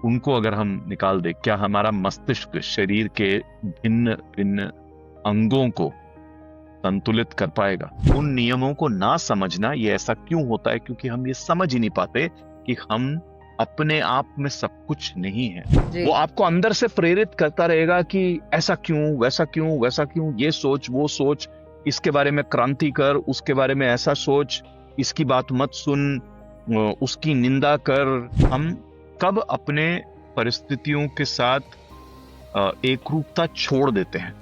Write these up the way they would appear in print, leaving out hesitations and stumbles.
उनको अगर हम निकाल दें, क्या हमारा मस्तिष्क शरीर के भिन्न भिन्न अंगों को संतुलित कर पाएगा? उन नियमों को ना समझना, ये ऐसा क्यों होता है? क्योंकि हम ये समझ ही नहीं पाते कि हम अपने आप में सब कुछ नहीं है। जी। वो आपको अंदर से प्रेरित करता रहेगा कि ऐसा क्यों, वैसा क्यों, वैसा क्यों, ये सोच, वो सोच, इसके बारे में क्रांति कर, उसके बारे में ऐसा सोच, इसकी बात मत सुन, उसकी निंदा कर। हम कब अपने परिस्थितियों के साथ एकरूपता छोड़ देते हैं?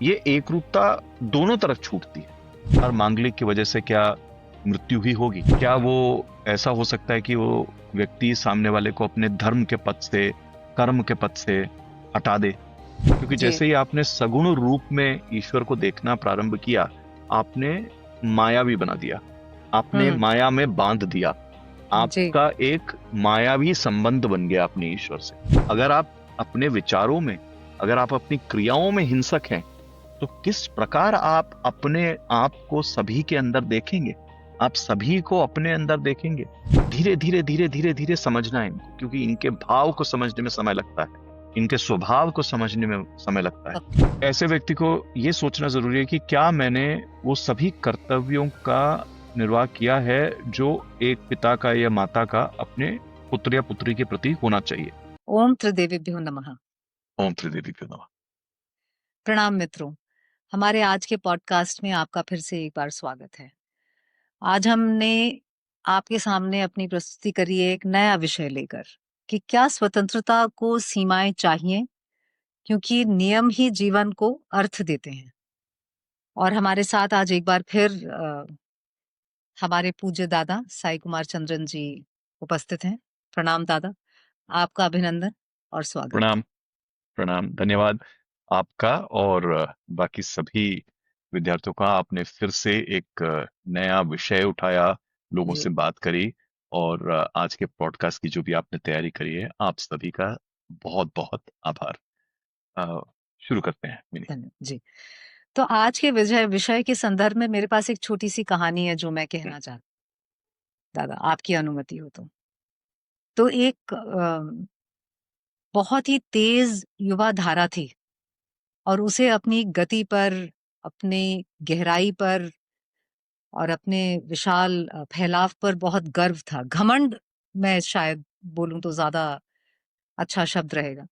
ये एकरूपता दोनों तरफ छूटती है। और मांगलिक की वजह से क्या मृत्यु ही होगी? क्या वो ऐसा हो सकता है कि वो व्यक्ति सामने वाले को अपने धर्म के पथ से, कर्म के पथ से हटा दे? क्योंकि जी। जैसे ही आपने सगुण रूप में ईश्वर को देखना प्रारंभ किया, आपने मायावी बना दिया, आपने माया में बांध दिया, जी। आपका एक मायावी संबंध बन गया अपने ईश्वर से। अगर आप अपने विचारों में, अगर आप अपनी क्रियाओं में हिंसक हैं, तो किस प्रकार आप अपने आप को सभी के अंदर देखेंगे? आप सभी को अपने अंदर देखेंगे। धीरे धीरे धीरे धीरे धीरे समझना है इनको, क्योंकि इनके भाव को समझने में समय लगता है, इनके स्वभाव को समझने में समय लगता है। ऐसे व्यक्ति को यह सोचना जरूरी है कि क्या मैंने वो सभी कर्तव्यों का निर्वाह किया है जो एक पिता का या माता का अपने पुत्र या पुत्री के प्रति होना चाहिए। ओम त्रिदेवीभ्यो नमः। ओम त्रिदेवीभ्यो नमः। प्रणाम मित्रों, हमारे आज के पॉडकास्ट में आपका फिर से एक बार स्वागत है। आज हमने आपके सामने अपनी प्रस्तुति करी है एक नया विषय लेकर कि क्या स्वतंत्रता को सीमाएं चाहिए, क्योंकि नियम ही जीवन को अर्थ देते हैं। और हमारे साथ आज एक बार फिर हमारे पूज्य दादा साई कुमार चंद्रन जी उपस्थित हैं। प्रणाम दादा, आपका अभिनंदन और स्वागत। प्रणाम प्रणाम, धन्यवाद आपका और बाकी सभी विद्यार्थियों का। आपने फिर से एक नया विषय उठाया, लोगों से बात करी, और आज के पॉडकास्ट की जो भी आपने तैयारी करी है, आप सभी का बहुत बहुत आभार। शुरू करते हैं मिनी। धन्यवाद जी। तो आज के विषय के संदर्भ में मेरे पास एक छोटी सी कहानी है जो मैं कहना चाहती, दादा आपकी अनुमति हो तो एक बहुत ही तेज युवा धारा थी और उसे अपनी गति पर, अपनी गहराई पर और अपने विशाल फैलाव पर बहुत गर्व था। घमंड मैं शायद बोलूं तो ज्यादा अच्छा शब्द रहेगा।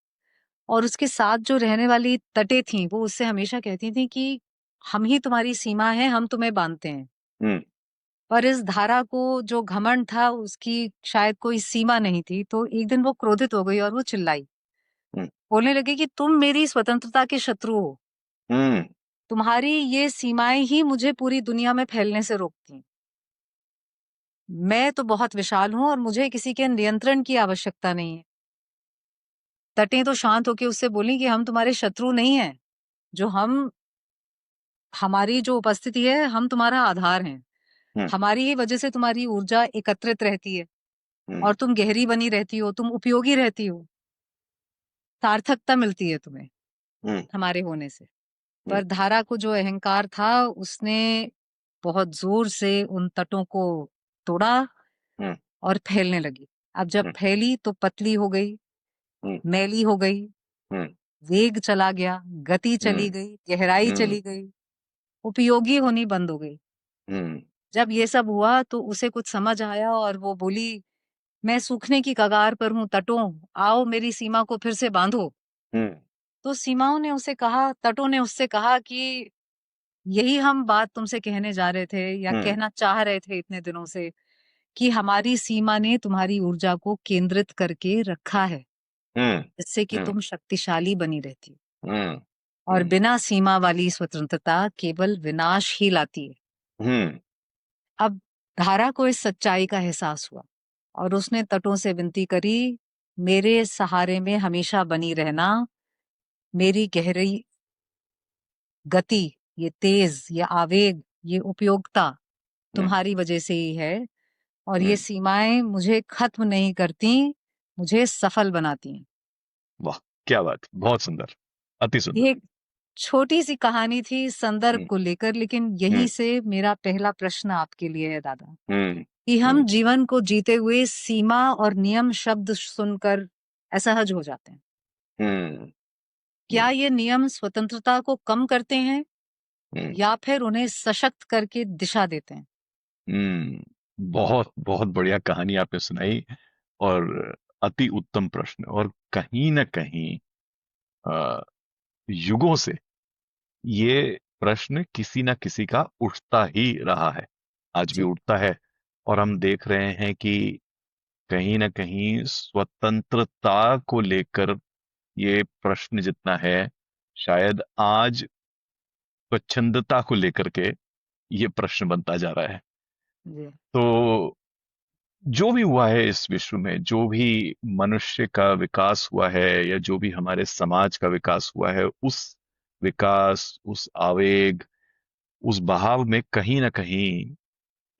और उसके साथ जो रहने वाली तटें थीं, वो उससे हमेशा कहती थी कि हम ही तुम्हारी सीमा है, हम तुम्हें बांधते हैं। पर इस धारा को जो घमंड था उसकी शायद कोई सीमा नहीं थी। तो एक दिन वो क्रोधित हो गई और वो चिल्लाई, बोलने लगी कि तुम मेरी स्वतंत्रता के शत्रु हो, तुम्हारी ये सीमाएं ही मुझे पूरी दुनिया में फैलने से रोकती। मैं तो बहुत विशाल हूं और मुझे किसी के नियंत्रण की आवश्यकता नहीं है। तटें तो शांत होकर उससे बोली कि हम तुम्हारे शत्रु नहीं हैं, जो हमारी जो उपस्थिति है, हम तुम्हारा आधार हैं। हमारी ही वजह से तुम्हारी ऊर्जा एकत्रित रहती है और तुम गहरी बनी रहती हो, तुम उपयोगी रहती हो, सार्थकता मिलती है तुम्हें हमारे होने से। पर धारा को जो अहंकार था, उसने बहुत जोर से उन तटों को तोड़ा और फैलने लगी। अब जब फैली तो पतली हो गई, मैली हो गई, वेग चला गया, गति चली गई, गहराई चली गई, उपयोगी होनी बंद हो गई। जब ये सब हुआ तो उसे कुछ समझ आया और वो बोली, मैं सूखने की कगार पर हूं तटों, आओ मेरी सीमा को फिर से बांधो। तो सीमाओं ने उसे कहा, तटों ने उससे कहा कि यही हम बात तुमसे कहने जा रहे थे या कहना चाह रहे थे इतने दिनों से, कि हमारी सीमा ने तुम्हारी ऊर्जा को केंद्रित करके रखा है, जिससे कि तुम शक्तिशाली बनी रहती हो। और बिना सीमा वाली स्वतंत्रता केवल विनाश ही लाती है। अब धारा को इस सच्चाई का एहसास हुआ और उसने तटों से विनती करी, मेरे सहारे में हमेशा बनी रहना, मेरी गहरी गति, ये तेज, ये आवेग, ये उपयोगिता तुम्हारी वजह से ही है और ये सीमाएं मुझे खत्म नहीं करती, मुझे सफल बनाती हैं। वाह, क्या बात, बहुत सुंदर, अति सुंदर। ये एक छोटी सी कहानी थी संदर्भ को लेकर, लेकिन यहीं से मेरा पहला प्रश्न आपके लिए है दादा, कि हम जीवन को जीते हुए सीमा और नियम शब्द सुनकर असहज हो जाते हैं। हम्म क्या ये नियम स्वतंत्रता को कम करते हैं हम्म या फिर उन्हें सशक्त करके दिशा देते हैं? बहुत बहुत बढ़िया कहानी आपने सुनाई, और अति उत्तम प्रश्न। और कहीं ना कहीं अ, युगों से ये प्रश्न किसी ना किसी का उठता ही रहा है, आज भी जी, उठता है। और हम देख रहे हैं कि कहीं ना कहीं स्वतंत्रता को लेकर ये प्रश्न जितना है, शायद आज स्वच्छंदता को लेकर के ये प्रश्न बनता जा रहा है। जी, तो जो भी हुआ है इस विश्व में, जो भी मनुष्य का विकास हुआ है, या जो भी हमारे समाज का विकास हुआ है, उस विकास, उस आवेग, उस बहाव में कहीं ना कहीं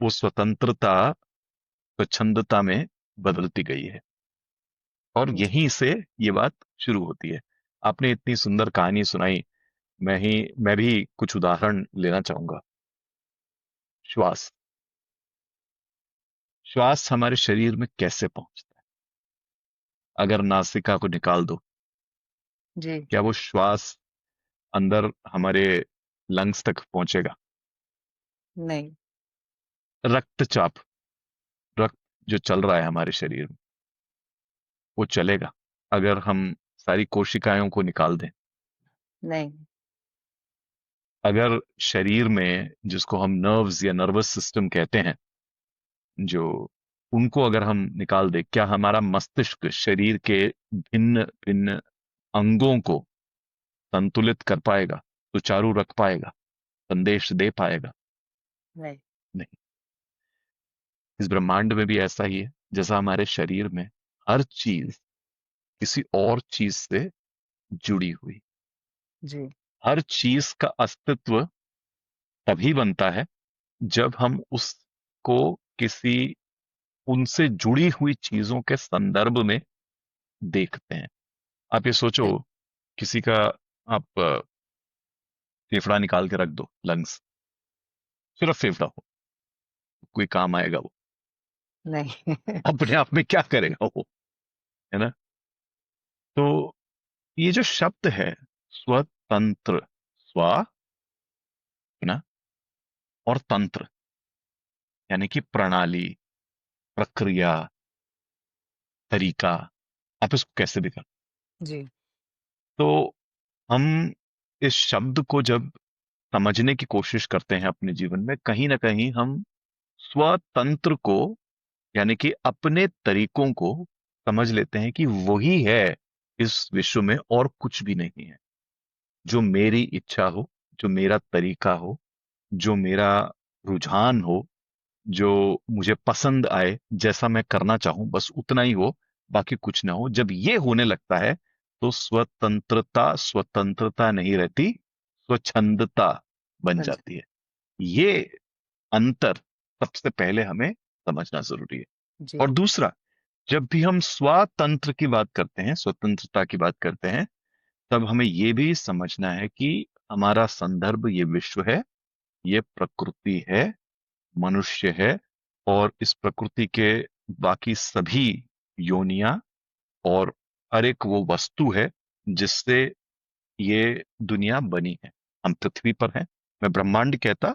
वो स्वतंत्रता स्वच्छंदता में बदलती गई है। और जी, यहीं से ये बात शुरू होती है। आपने इतनी सुंदर कहानी सुनाई, मैं भी कुछ उदाहरण लेना चाहूंगा। श्वास। श्वास हमारे शरीर में कैसे पहुंचता है? अगर नासिका को निकाल दो, जी, क्या वो श्वास अंदर हमारे लंग्स तक पहुंचेगा? नहीं, रक्तचाप, रक्त जो चल रहा है हमारे शरीर में, वो चलेगा अगर हम सारी कोशिकाओं को निकाल दें? नहीं, अगर शरीर में, जिसको हम नर्व्स या नर्वस सिस्टम कहते हैं, जो उनको अगर हम निकाल दें, क्या हमारा मस्तिष्क शरीर के भिन्न भिन्न अंगों को संतुलित कर पाएगा, सुचारू रख पाएगा, संदेश दे पाएगा? नहीं, नहीं। इस ब्रह्मांड में भी ऐसा ही है। जैसा हमारे शरीर में हर चीज किसी और चीज से जुड़ी हुई, जी, हर चीज का अस्तित्व तभी बनता है जब हम उसको किसी उनसे जुड़ी हुई चीजों के संदर्भ में देखते हैं। आप ये सोचो, बिल किसी का आप फेफड़ा निकाल के रख दो, लंग्स, सिर्फ फेफड़ा हो, कोई काम आएगा वो? नहीं। अपने आप में क्या करेगा वो, है ना? तो ये जो शब्द है स्वतंत्र, स्व, है ना, और तंत्र, यानी कि प्रणाली, प्रक्रिया, तरीका, आप इसको कैसे भी कर। जी, तो हम इस शब्द को जब समझने की कोशिश करते हैं अपने जीवन में, कहीं ना कहीं हम स्वतंत्र को, यानी कि अपने तरीकों को समझ लेते हैं कि वही है इस विश्व में, और कुछ भी नहीं है। जो मेरी इच्छा हो, जो मेरा तरीका हो, जो मेरा रुझान हो, जो मुझे पसंद आए, जैसा मैं करना चाहूं बस उतना ही हो, बाकी कुछ ना हो। जब ये होने लगता है तो स्वतंत्रता स्वतंत्रता नहीं रहती, स्वच्छंदता बन बन जाती है। ये अंतर सबसे पहले हमें समझना जरूरी है। जी, और दूसरा, जब भी हम स्वतंत्र की बात करते हैं, स्वतंत्रता की बात करते हैं, तब हमें यह भी समझना है कि हमारा संदर्भ ये विश्व है, ये प्रकृति है, मनुष्य है, और इस प्रकृति के बाकी सभी योनियां, और हर एक वो वस्तु है जिससे ये दुनिया बनी है। हम पृथ्वी पर हैं, मैं ब्रह्मांड कहता,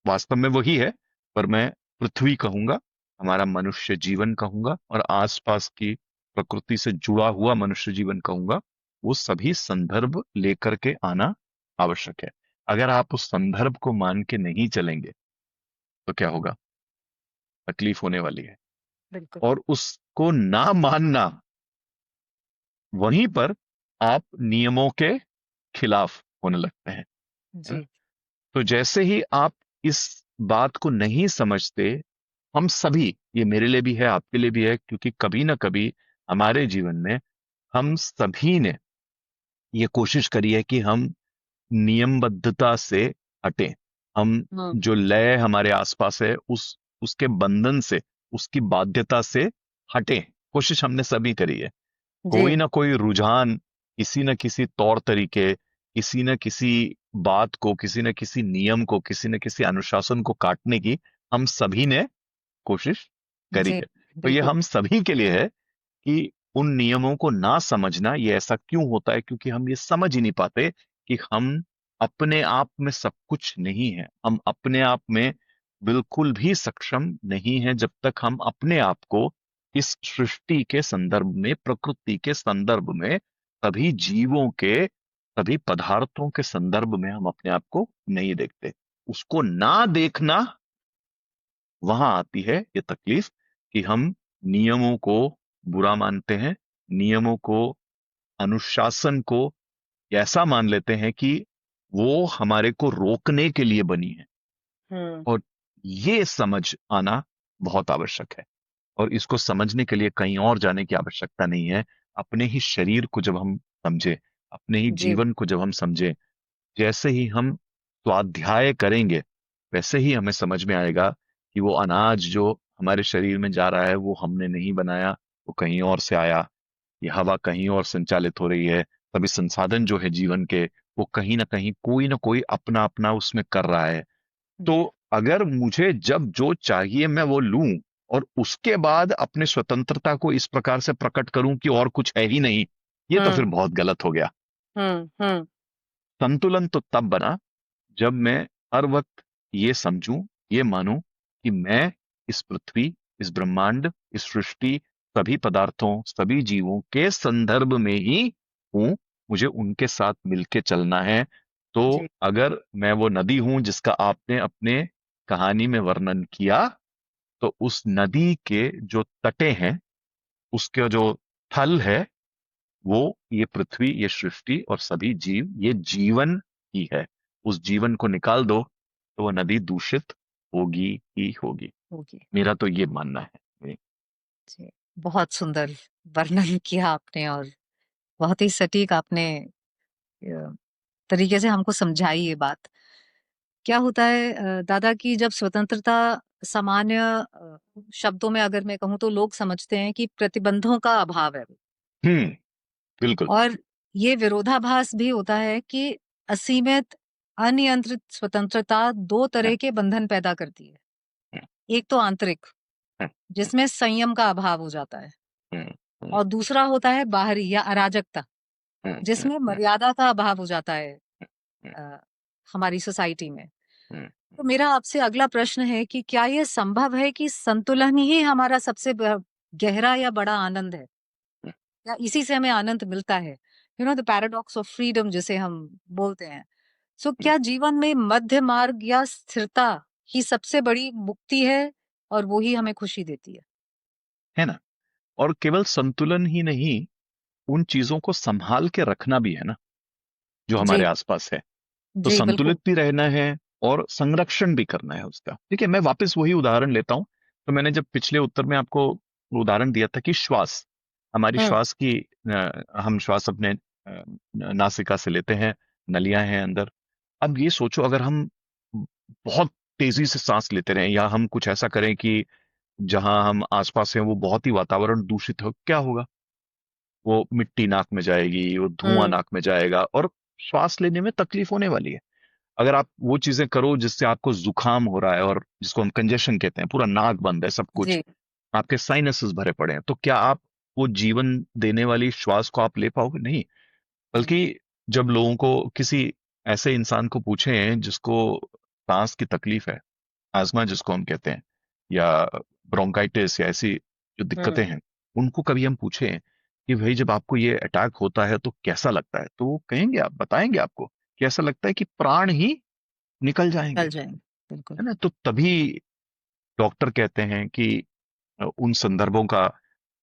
वास्तव में वही है, पर मैं पृथ्वी कहूंगा, हमारा मनुष्य जीवन कहूंगा, और आसपास की प्रकृति से जुड़ा हुआ मनुष्य जीवन कहूंगा। वो सभी संदर्भ लेकर के आना आवश्यक है। अगर आप उस संदर्भ को मान के नहीं चलेंगे तो क्या होगा? तकलीफ होने वाली है। बिल्कुल, और उसको ना मानना, वहीं पर आप नियमों के खिलाफ होने लगते हैं, है ना? जी, तो जैसे ही आप इस बात को नहीं समझते, हम सभी, ये मेरे लिए भी है, आपके लिए भी है, क्योंकि कभी ना कभी हमारे जीवन में हम सभी ने ये कोशिश करी है कि हम नियमबद्धता से हटें। हम हाँ, जो लय हमारे आसपास है, उसके बंधन से, उसकी बाध्यता से हटें। कोशिश हमने सभी करी है। जी, कोई ना कोई रुझान, किसी न किसी तौर तरीके, किसी न किसी बात को, किसी न किसी नियम को, किसी न किसी अनुशासन को काटने की हम सभी ने कोशिश करी जी, है। तो ये बिल्कुल, हम सभी के लिए है कि उन नियमों को ना समझना, ये ऐसा क्यों होता है? क्योंकि हम ये समझ ही नहीं पाते कि हम अपने आप में सब कुछ नहीं है। हम अपने आप में बिल्कुल भी सक्षम नहीं है जब तक हम अपने आप को इस सृष्टि के संदर्भ में, प्रकृति के संदर्भ में, सभी जीवों के, सभी पदार्थों के संदर्भ में हम अपने आप को नहीं देखते। उसको ना देखना, वहां आती है ये तकलीफ कि हम नियमों को बुरा मानते हैं, नियमों को, अनुशासन को ऐसा मान लेते हैं कि वो हमारे को रोकने के लिए बनी है। हम्म। और ये समझ आना बहुत आवश्यक है। और इसको समझने के लिए कहीं और जाने की आवश्यकता नहीं है। अपने ही शरीर को जब हम समझे, अपने ही जी। जीवन को जब हम समझे, जैसे ही हम स्वाध्याय करेंगे, वैसे ही हमें समझ में आएगा कि वो अनाज जो हमारे शरीर में जा रहा है वो हमने नहीं बनाया, वो कहीं और से आया। ये हवा कहीं और संचालित हो रही है। सभी संसाधन जो है जीवन के, वो कहीं ना कोई अपना अपना उसमें कर रहा है। तो जी। अगर मुझे जब जो चाहिए मैं वो लूं, और उसके बाद अपने स्वतंत्रता को इस प्रकार से प्रकट करूं कि और कुछ है ही नहीं, ये तो फिर हम्म। बहुत गलत हो गया। हम्म। संतुलन तो तब बना जब मैं हर वक्त ये समझूं, ये मानूं कि मैं इस पृथ्वी, इस ब्रह्मांड, इस सृष्टि, सभी पदार्थों, सभी जीवों के संदर्भ में ही हूं। मुझे उनके साथ मिलके चलना है। तो जी। अगर मैं वो नदी हूं जिसका आपने अपने कहानी में वर्णन किया, तो उस नदी के जो तटे हैं, उसका जो थल है, वो ये पृथ्वी, ये सृष्टि और सभी जीव, ये जीवन ही है। उस जीवन को निकाल दो तो वो नदी दूषित होगी ही होगी। होगी। मेरा तो ये मानना है। जी। बहुत सुंदर वर्णन किया आपने, और बहुत ही सटीक आपने तरीके से हमको समझाई ये बात। क्या होता है दादा, की जब स्वतंत्रता, सामान्य शब्दों में अगर मैं कहूँ तो लोग समझते हैं कि प्रतिबंधों का अभाव है। हम्म। बिल्कुल। और ये विरोधाभास भी होता है कि असीमित, अनियंत्रित स्वतंत्रता दो हम्म, तरह के बंधन पैदा करती है। हम्म, एक तो आंतरिक, हम्म, जिसमें संयम का अभाव हो जाता है, हम्म, हम्म, और दूसरा होता है बाहरी या अराजकता, हम्म, जिसमें मर्यादा का अभाव हो जाता है हम्म, अ, हमारी सोसाइटी में। हम्म, तो मेरा आपसे अगला प्रश्न है कि क्या ये संभव है कि संतुलन ही हमारा सबसे गहरा या बड़ा आनंद है, हम्म, या इसी से हमें आनंद मिलता है? द पैराडॉक्स ऑफ फ्रीडम जिसे हम बोलते हैं। सो हम्म, क्या जीवन में मध्य मार्ग या स्थिरता ही सबसे बड़ी मुक्ति है, और वो ही हमें खुशी देती है? है ना? और केवल संतुलन ही नहीं, उन चीजों को संभाल के रखना भी है ना, जो हमारे जी। आसपास है। तो जी संतुलित बिल्कुल। भी रहना है और संरक्षण भी करना है उसका। ठीक है, मैं वापस वही उदाहरण लेता हूं। तो मैंने जब पिछले उत्तर में आपको उदाहरण दिया था कि श्वास, हमारी हम्म। श्वास की, हम श्वास अपने नासिका से लेते हैं, नलियां हैं अंदर। अब ये सोचो, अगर हम बहुत तेजी से सांस लेते रहें, या हम कुछ ऐसा करें कि जहां हम आसपास हैं वो बहुत ही वातावरण दूषित हो, क्या होगा? वो मिट्टी नाक में जाएगी, वो धुआं हम्म। नाक में जाएगा, और श्वास लेने में तकलीफ होने वाली है। अगर आप वो चीजें करो जिससे आपको जुकाम हो रहा है, और जिसको हम कंजेशन कहते हैं, पूरा नाक बंद है, सब कुछ, जी। आपके साइनसेस भरे पड़े हैं, तो क्या आप वो जीवन देने वाली श्वास को आप ले पाओगे? नहीं। नहीं। बल्कि जब लोगों को, किसी ऐसे इंसान को पूछें जिसको सांस की तकलीफ है, आजमा जिसको हम कहते हैं, या ब्रोंकाइटिस, या ऐसी जो दिक्कतें हम्म। हैं, उनको कभी हम पूछें कि भाई जब आपको ये अटैक होता है तो कैसा लगता है, तो वो कहेंगे, आप बताएंगे आपको कि ऐसा लगता है कि प्राण ही निकल जाएंगे। चल जाएंगे। बिल्कुल। है ना? तो तभी डॉक्टर कहते हैं कि उन संदर्भों का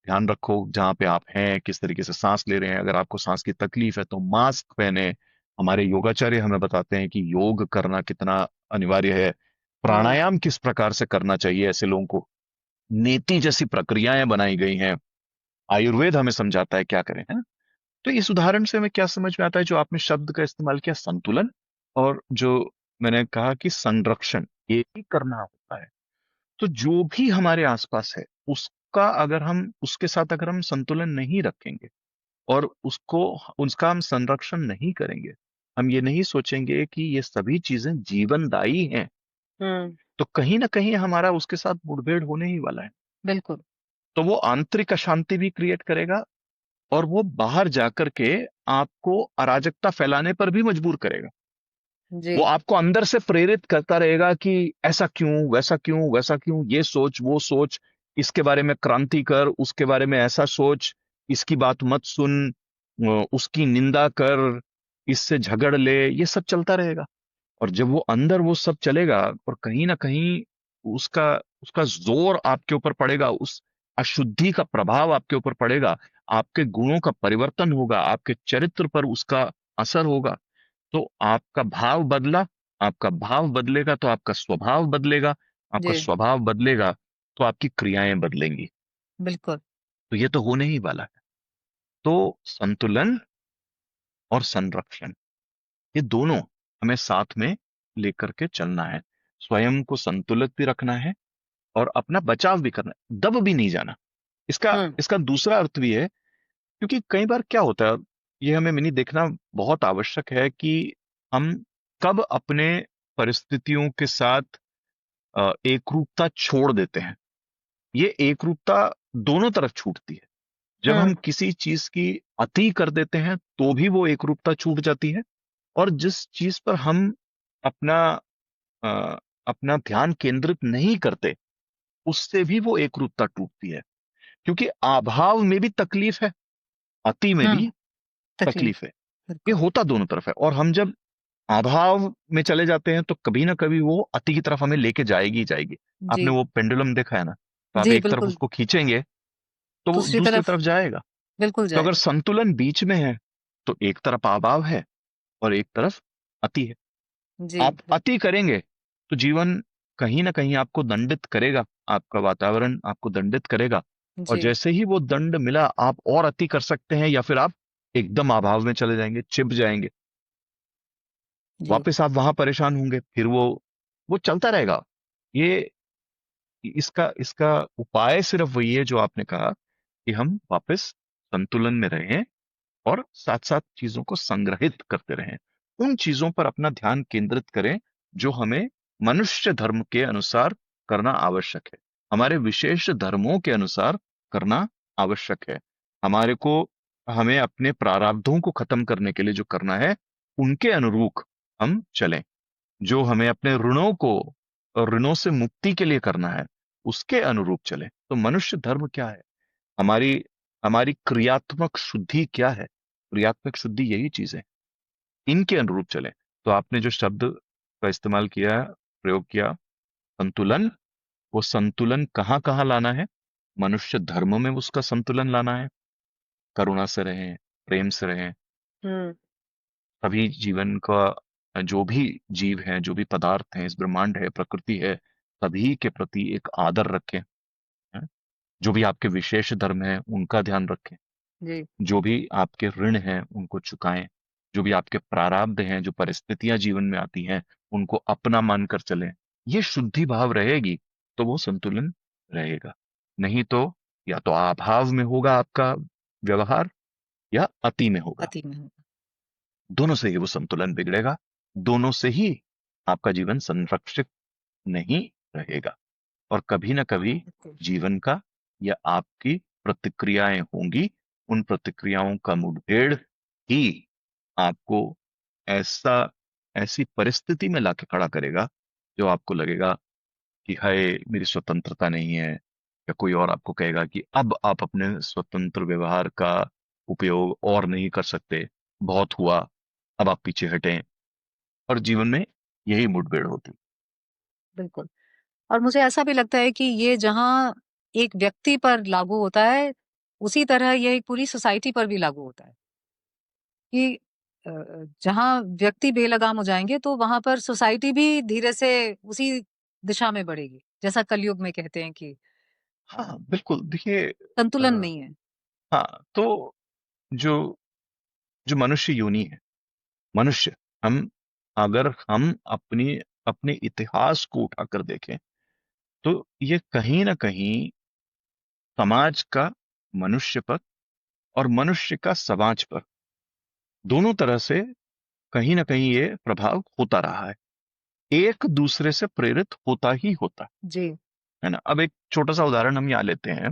ध्यान रखो जहां पे आप हैं, किस तरीके से सांस ले रहे हैं। अगर आपको सांस की तकलीफ है तो मास्क पहने। हमारे योगाचार्य हमें बताते हैं कि योग करना कितना अनिवार्य है, हम्म। प्राणायाम किस प्रकार से करना चाहिए ऐसे लोगों को। नेति जैसी प्रक्रियाएं बनाई गई हैं, आयुर्वेद हमें समझाता है क्या करें, है ना? तो इस उदाहरण से हमें क्या समझ में आता है, जो आपने शब्द का इस्तेमाल किया, संतुलन, और जो मैंने कहा कि संरक्षण, ये भी करना होता है। तो जो भी हमारे आसपास है, उसका अगर हम, उसके साथ अगर हम संतुलन नहीं रखेंगे, और उसको, उसका हम संरक्षण नहीं करेंगे, हम ये नहीं सोचेंगे कि ये सभी चीजें जीवनदायी हैं, हम्म। तो कहीं ना कहीं हमारा उसके साथ मुठभेड़ होने ही वाला है। बिल्कुल। तो वो आंतरिक अशांति भी क्रिएट करेगा, और वो बाहर जाकर के आपको अराजकता फैलाने पर भी मजबूर करेगा। जी वो आपको अंदर से प्रेरित करता रहेगा कि ऐसा क्यों, वैसा क्यों, वैसा क्यों, ये सोच, वो सोच, इसके बारे में क्रांति कर, उसके बारे में ऐसा सोच, इसकी बात मत सुन, उसकी निंदा कर, इससे झगड़ ले, ये सब चलता रहेगा। और जब वो अंदर वो सब चलेगा और कहीं ना कहीं उसका उसका जोर आपके ऊपर पड़ेगा, उस अशुद्धि का प्रभाव आपके ऊपर पड़ेगा, आपके गुणों का परिवर्तन होगा, आपके चरित्र पर उसका असर होगा, तो आपका भाव बदला, आपका भाव बदलेगा तो आपका स्वभाव बदलेगा, आपका जी स्वभाव बदलेगा तो आपकी क्रियाएं बदलेंगी। बिल्कुल। तो ये तो होने ही वाला है। तो संतुलन और संरक्षण, ये दोनों हमें साथ में लेकर के चलना है। स्वयं को संतुलित भी रखना है और अपना बचाव भी करना है, दब भी नहीं जाना। इसका हम्म इसका दूसरा अर्थ भी है, क्योंकि कई बार क्या होता है, ये हमें मिनी देखना बहुत आवश्यक है कि हम कब अपने परिस्थितियों के साथ एकरूपता छोड़ देते हैं। ये एकरूपता दोनों तरफ छूटती है। जब हम हम्म किसी चीज की अति कर देते हैं तो भी वो एकरूपता छूट जाती है, और जिस चीज पर हम अपना अ, अपना ध्यान केंद्रित नहीं करते उससे भी वो एकरूपता टूटती है। क्योंकि अभाव में भी तकलीफ है, अति में हम्म भी तकलीफ। तकलीफ है। ये बिल्कुल। होता दोनों तरफ है, और हम जब अभाव में चले जाते हैं तो कभी ना कभी वो अति की तरफ हमें लेके जाएगी ही जाएगी। आपने जी वो पेंडुलम देखा है ना, तो आप जी एक तरफ बिल्कुल। उसको खींचेंगे तो वो दूसरी दूसरी तरफ तरफ जाएगा। बिल्कुल तो अगर जाएगा। संतुलन बीच में है तो एक तरफ अभाव है और एक तरफ अति है। जी आप अति करेंगे तो जीवन कहीं ना कहीं आपको दंडित करेगा, आपका वातावरण आपको दंडित करेगा। और जी जैसे ही वो दंड मिला, आप और अति कर सकते हैं या फिर आप एकदम अभाव में चले जाएंगे, चिप जाएंगे। जी वापस आप वहां परेशान होंगे, फिर वो चलता रहेगा। ये इसका इसका उपाय सिर्फ वही है जो आपने कहा, कि हम वापस संतुलन में रहें और साथ साथ चीजों को संग्रहित करते रहें। उन चीजों पर अपना ध्यान केंद्रित करें जो हमें मनुष्य धर्म के अनुसार करना आवश्यक है, हमारे विशेष धर्मों के अनुसार करना आवश्यक है। हमारे को हमें अपने प्रारब्धों को खत्म करने के लिए जो करना है, उनके अनुरूप हम चलें। जो हमें अपने ऋणों को और ऋणों से मुक्ति के लिए करना है, उसके अनुरूप चलें। तो मनुष्य धर्म क्या है, हमारी हमारी क्रियात्मक शुद्धि क्या है, क्रियात्मक शुद्धि यही चीज है, इनके अनुरूप चलें। तो आपने जो शब्द का इस्तेमाल किया, प्रयोग किया, संतुलन, वो संतुलन कहाँ कहाँ लाना है, मनुष्य धर्म में उसका संतुलन लाना है। करुणा से रहें, प्रेम से रहें, हम्म सभी जीवन का जो भी जीव है, जो भी पदार्थ है, इस ब्रह्मांड है, प्रकृति है, सभी के प्रति एक आदर रखें। हैं? जो भी आपके विशेष धर्म है उनका ध्यान रखें, जी जो भी आपके ऋण हैं उनको चुकाएं, जो भी आपके प्रारब्ध हैं, जो परिस्थितियां जीवन में आती हैं, उनको अपना मानकर चलें। ये शुद्धि भाव रहेगी तो वो संतुलन रहेगा। नहीं तो या तो अभाव में होगा आपका व्यवहार, या अति में होगा। अति में होगा। दोनों से ही वो संतुलन बिगड़ेगा, दोनों से ही आपका जीवन संरक्षित नहीं रहेगा। और कभी ना कभी बिल्कुल जीवन का या आपकी प्रतिक्रियाएं होंगी, उन प्रतिक्रियाओं का मुठभेड़ ही आपको ऐसा ऐसी परिस्थिति में लाके खड़ा करेगा जो आपको लगेगा कि हाय, मेरी स्वतंत्रता नहीं है। या कोई और आपको कहेगा कि अब आप अपने स्वतंत्र व्यवहार का उपयोग और नहीं कर सकते, बहुत हुआ, अब आप पीछे हटें। और जीवन में यही मुठभेड़ होती। बिल्कुल। और मुझे ऐसा भी लगता है कि ये जहाँ एक व्यक्ति पर लागू होता है, उसी तरह ये एक पूरी सोसाइटी पर भी लागू होता है कि जहाँ व्यक्ति बेलगाम हो जाएंगे तो वहां पर सोसाइटी भी धीरे से उसी दिशा में बढ़ेगी, जैसा कलयुग में कहते हैं कि हाँ बिल्कुल, देखिए संतुलन नहीं है। हाँ, तो जो जो मनुष्य योनि है, मनुष्य, हम अगर हम अपनी अपने इतिहास को उठाकर देखें तो ये कहीं ना कहीं समाज का मनुष्य पर और मनुष्य का समाज पर, दोनों तरह से कहीं ना कहीं ये प्रभाव होता रहा है, एक दूसरे से प्रेरित होता ही होता जी है ना। अब एक छोटा सा उदाहरण हम यहाँ लेते हैं।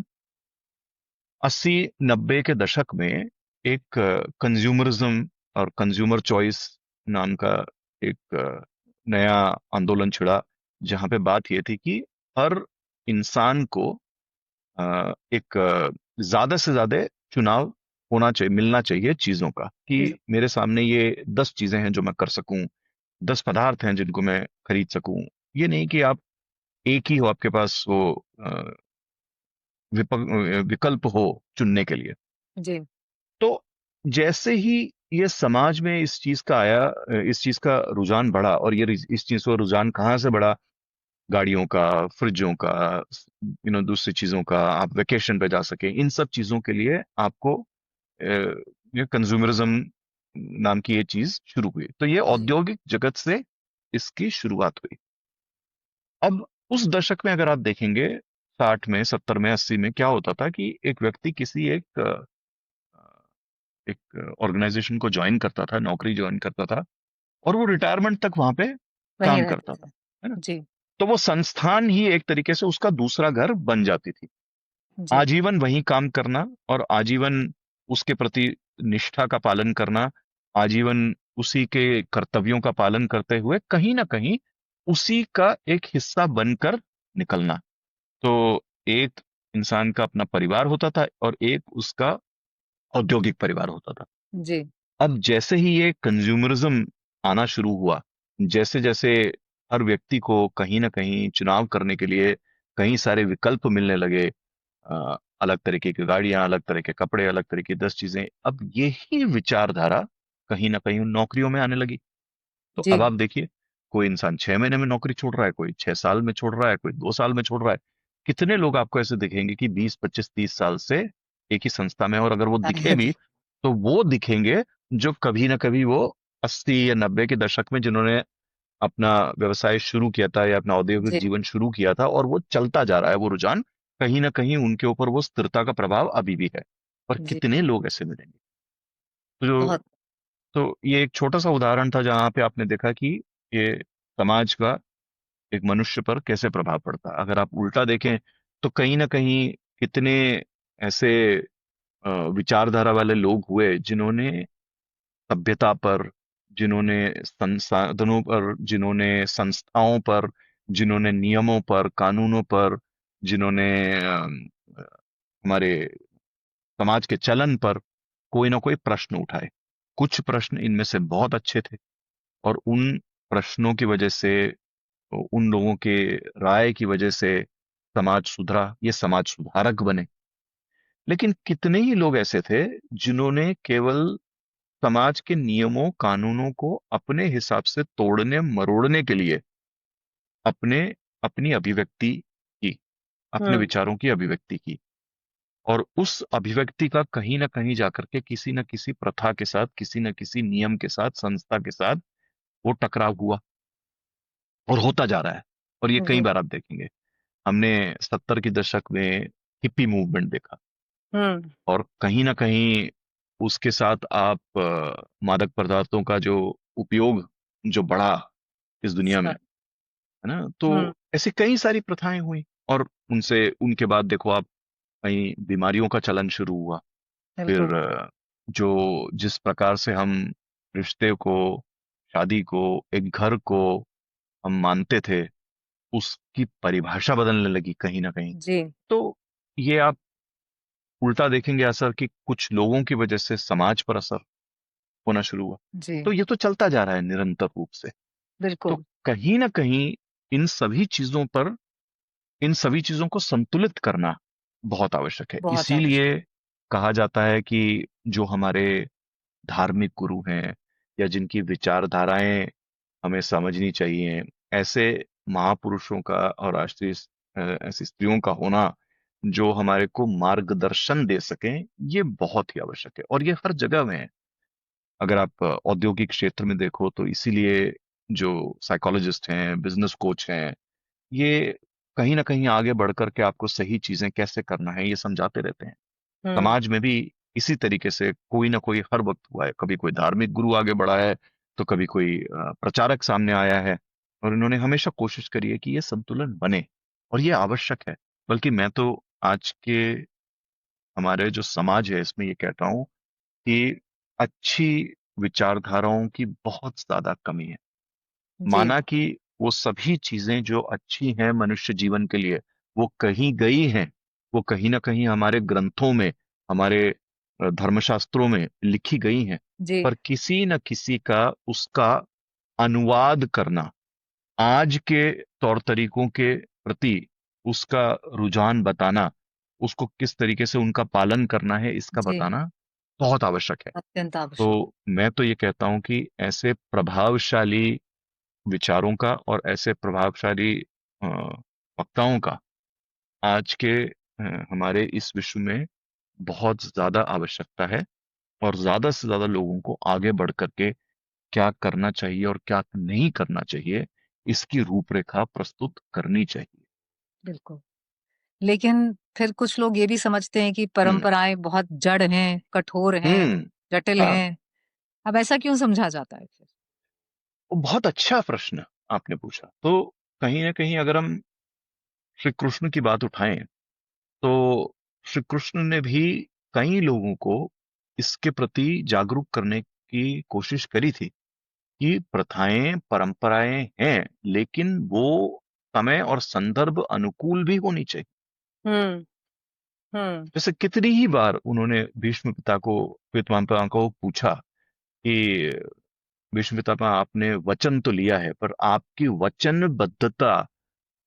80-90 के दशक में एक कंज्यूमरिज्म और कंज्यूमर चॉइस नाम का एक नया आंदोलन छिड़ा, जहां पे बात ये थी कि हर इंसान को एक ज्यादा से ज्यादा चुनाव होना चाहिए, मिलना चाहिए चीजों का, जी कि मेरे सामने ये 10 चीजें हैं जो मैं कर सकूं, 10 पदार्थ हैं जिनको मैं खरीद सकूं। ये नहीं कि आप एक ही हो, आपके पास वो विकल्प हो चुनने के लिए। जी तो जैसे ही ये समाज में इस चीज का आया, इस चीज का रुझान बढ़ा, और ये इस चीज का रुझान कहाँ से बढ़ा? गाड़ियों का, फ्रिजों का, दूसरी चीजों का, आप वेकेशन पे जा सके, इन सब चीजों के लिए आपको ये कंज्यूमरिज्म नाम की ये चीज शुरू हुई। तो ये जी औद्योगिक जगत से इसकी शुरुआत हुई। अब उस दशक में अगर आप देखेंगे, 60 में, 70 में, 80 में क्या होता था कि एक व्यक्ति किसी एक ऑर्गेनाइजेशन को ज्वाइन करता था, नौकरी ज्वाइन करता था, और वो रिटायरमेंट तक वहां पे वहीं काम रहते करता था, थे। है ना? जी तो वो संस्थान ही एक तरीके से उसका दूसरा घर बन जाती थी। जी आजीवन वहीं काम करना, और आजीवन उसके प्रति निष्ठा का पालन करना, आजीवन उसी के कर्तव्यों का पालन करते हुए कहीं ना कहीं उसी का एक हिस्सा बनकर निकलना। तो एक इंसान का अपना परिवार होता था, और एक उसका औद्योगिक परिवार होता था। जी अब जैसे ही ये कंज्यूमरिज्म आना शुरू हुआ, जैसे जैसे हर व्यक्ति को कहीं ना कहीं चुनाव करने के लिए कई सारे विकल्प मिलने लगे, अलग तरीके की गाड़ियां, अलग तरह के कपड़े, अलग तरह की 10 चीजें, अब यही विचारधारा कहीं ना कहीं उन नौकरियों में आने लगी। तो जी अब आप देखिए, कोई इंसान 6 महीने में नौकरी छोड़ रहा है, कोई 6 साल में छोड़ रहा है, कोई 2 साल में छोड़ रहा है। कितने लोग आपको ऐसे दिखेंगे कि 20, 25, 30 साल से एक ही संस्था में हैं, और अगर वो दिखे भी तो वो दिखेंगे जो कभी ना कभी वो 80 या 90 के दशक में जिन्होंने अपना व्यवसाय शुरू किया था या अपना औद्योगिक जी जीवन शुरू किया था, और वो चलता जा रहा है वो रुझान, कहीं ना कहीं उनके ऊपर वो स्थिरता का प्रभाव अभी भी है। पर जी कितने लोग ऐसे मिलेंगे? तो जो बहुत तो ये एक छोटा सा उदाहरण था जहां पे आपने देखा कि ये समाज का एक मनुष्य पर कैसे प्रभाव पड़ता है। अगर आप उल्टा देखें तो कहीं ना कहीं कितने ऐसे विचारधारा वाले लोग हुए जिन्होंने सभ्यता पर, जिन्होंने संसाधनों पर, जिन्होंने संस्थाओं पर, जिन्होंने नियमों पर, कानूनों पर, जिन्होंने हमारे समाज के चलन पर कोई ना कोई प्रश्न उठाए। कुछ प्रश्न इनमें से बहुत अच्छे थे, और उन प्रश्नों की वजह से, उन लोगों के राय की वजह से समाज सुधरा, ये समाज सुधारक बने। लेकिन कितने ही लोग ऐसे थे जिन्होंने केवल समाज के नियमों कानूनों को अपने हिसाब से तोड़ने मरोड़ने के लिए अपने अपनी अभिव्यक्ति की, अपने हम्म विचारों की अभिव्यक्ति की, और उस अभिव्यक्ति का कहीं ना कहीं जाकर के किसी न किसी प्रथा के साथ, किसी न किसी नियम के साथ, संस्था के साथ वो टकराव हुआ, और होता जा रहा है। और ये कई जी बार आप देखेंगे, हमने 70 के दशक में हिप्पी मूवमेंट देखा, हम्म और कहीं ना कहीं उसके साथ आप मादक पदार्थों का जो उपयोग जो बढ़ा इस दुनिया में, स- है ना? तो हम्म ऐसी कई सारी प्रथाएं हुई, और उनसे उनके बाद देखो आप, कई बीमारियों का चलन शुरू हुआ। फिर बिल्कुल जो जिस प्रकार से हम रिश्ते को, शादी को, एक घर को हम मानते थे, उसकी परिभाषा बदलने लगी कहीं ना कहीं। जी तो ये आप उल्टा देखेंगे असर, कि कुछ लोगों की वजह से समाज पर असर होना शुरू हुआ। जी तो ये तो चलता जा रहा है निरंतर रूप से। तो बिल्कुल कहीं ना कहीं इन सभी चीजों पर, इन सभी चीजों को संतुलित करना बहुत आवश्यक है। बहुत आवश्यक इसीलिए कहा जाता है कि जो हमारे धार्मिक गुरु हैं, या जिनकी विचारधाराएं हमें समझनी चाहिए, ऐसे महापुरुषों का और राष्ट्रीय ऐसी स्त्रियों का होना जो हमारे को मार्गदर्शन दे सकें, ये बहुत ही आवश्यक है, और ये हर जगह में है। अगर आप औद्योगिक क्षेत्र में देखो तो इसीलिए जो साइकोलॉजिस्ट हैं, बिजनेस कोच हैं, ये कहीं ना कहीं आगे बढ़ करके आपको सही चीजें कैसे करना है ये समझाते रहते हैं। हम्म समाज में भी इसी तरीके से कोई ना कोई हर वक्त हुआ है, कभी कोई धार्मिक गुरु आगे बढ़ा है, तो कभी कोई प्रचारक सामने आया है, और इन्होंने हमेशा कोशिश करी है कि ये संतुलन बने, और ये आवश्यक है। बल्कि मैं तो आज के हमारे जो समाज है इसमें ये कहता हूँ कि अच्छी विचारधाराओं की बहुत ज्यादा कमी है। जी। माना कि वो सभी चीजें जो अच्छी हैं मनुष्य जीवन के लिए, वो कहीं गई हैं, वो कहीं ना कहीं हमारे ग्रंथों में, हमारे धर्मशास्त्रों में लिखी गई हैं। जी। पर किसी न किसी का उसका अनुवाद करना, आज के तौर तरीकों के प्रति उसका रुझान बताना, उसको किस तरीके से उनका पालन करना है इसका जी। बताना बहुत आवश्यक है। अत्यंत आवश्यक। तो मैं तो ये कहता हूं कि ऐसे प्रभावशाली विचारों का और ऐसे प्रभावशाली अ, वक्ताओं का आज के हमारे इस विश्व में बहुत ज्यादा आवश्यकता है। और ज्यादा से ज्यादा लोगों को आगे बढ़ करके क्या करना चाहिए और क्या नहीं करना चाहिए, इसकी रूपरेखा प्रस्तुत करनी चाहिए। बिल्कुल। लेकिन फिर कुछ लोग ये भी समझते हैं कि हम्म। परंपराएं बहुत जड़ हैं, कठोर हैं, हम्म। जटिल हाँ। हैं। अब ऐसा क्यों समझा जाता है फिर? वो बहुत अच्छा प्रश्न आपने पूछा। तो कहीं ना कहीं अगर हम श्री कृष्ण की बात उठाएं, तो श्री कृष्ण ने भी कई लोगों को इसके प्रति जागरूक करने की कोशिश करी थी कि प्रथाएं परंपराएं हैं, लेकिन वो समय और संदर्भ अनुकूल भी होनी चाहिए। हम्म। हम्म। जैसे कितनी ही बार उन्होंने भीष्म पितामह को पूछा कि भीष्म पितामह, आपने वचन तो लिया है, पर आपकी वचनबद्धता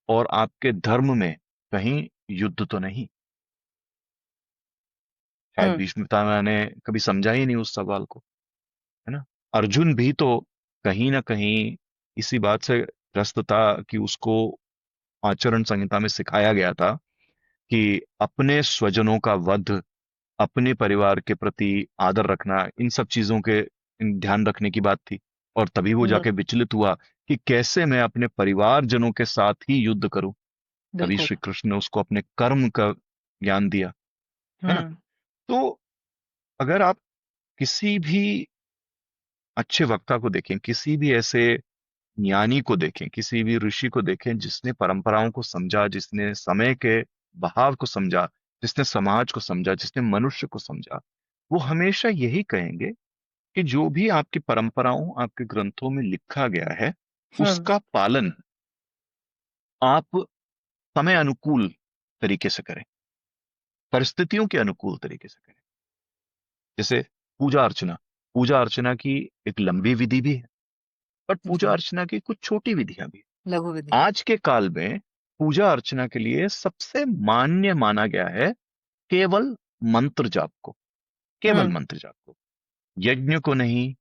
और आपके धर्म में कहीं युद्ध तो नहीं? शायद हम्म। भीष्म पितामह ने कभी समझा ही नहीं उस सवाल को, है ना। अर्जुन भी तो कहीं ना कहीं इसी बात से ग्रस्त था कि उसको आचरण संहिता में सिखाया गया था कि अपने स्वजनों का वध, अपने परिवार के प्रति आदर रखना, इन सब चीजों के ध्यान रखने की बात थी। और तभी वो हम्म। जाके विचलित हुआ कि कैसे मैं अपने परिवारजनों के साथ ही युद्ध करूं। तभी बिल्कुल। श्री कृष्ण ने उसको अपने कर्म का ज्ञान दिया, है ना। हम्म। तो अगर आप किसी भी अच्छे वक्ता को देखें, किसी भी ऐसे ज्ञानी को देखें, किसी भी ऋषि को देखें जिसने परंपराओं को समझा, जिसने समय के बहाव को समझा, जिसने समाज को समझा, जिसने मनुष्य को समझा, वो हमेशा यही कहेंगे कि जो भी आपकी परंपराओं, आपके ग्रंथों में लिखा गया है, हम्म। उसका पालन आप समय अनुकूल तरीके से करें, परिस्थितियों के अनुकूल तरीके से करें। जैसे पूजा अर्चना, पूजा अर्चना की एक लंबी विधि भी है, पर पूजा जी। अर्चना की कुछ छोटी विधियां भी लघु विधि। हैं। आज के काल में पूजा अर्चना के लिए सबसे मान्य माना गया है केवल मंत्र जाप को, केवल हम्म। मंत्र जाप को, यज्ञ को नहीं,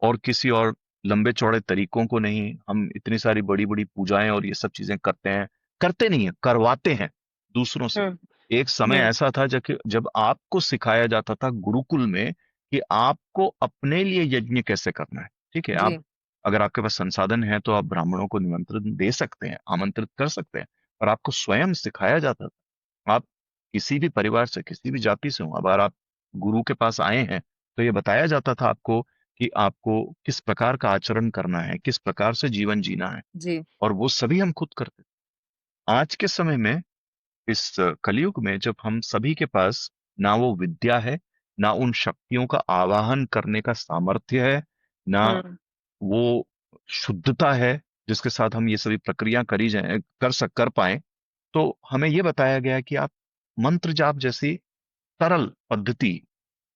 और किसी और लंबे चौड़े तरीकों को नहीं। हम इतनी सारी बड़ी बड़ी पूजाएं और ये सब चीजें करते हैं, करते नहीं है, करवाते हैं दूसरों से। हम्म। एक समय जी। ऐसा था जब जब आपको सिखाया जाता था गुरुकुल में कि आपको अपने लिए यज्ञ कैसे करना है। ठीक है, आप जी। अगर आपके पास संसाधन है तो आप ब्राह्मणों को निमंत्रण दे सकते हैं, आमंत्रित कर सकते हैं, पर आपको स्वयं सिखाया जाता था। आप किसी भी परिवार से, किसी भी जाति से हो, अगर आप गुरु के पास आए हैं तो ये बताया जाता था आपको कि आपको किस प्रकार का आचरण करना है, किस प्रकार से जीवन जीना है। जी। और वो सभी हम खुद करते थे। आज के समय में, इस कलयुग में, जब हम सभी के पास ना वो विद्या है, ना उन शक्तियों का आवाहन करने का सामर्थ्य है, ना हम्म। वो शुद्धता है जिसके साथ हम ये सभी प्रक्रिया करी जाए, कर पाए, तो हमें ये बताया गया कि आप मंत्र जाप जैसी सरल पद्धति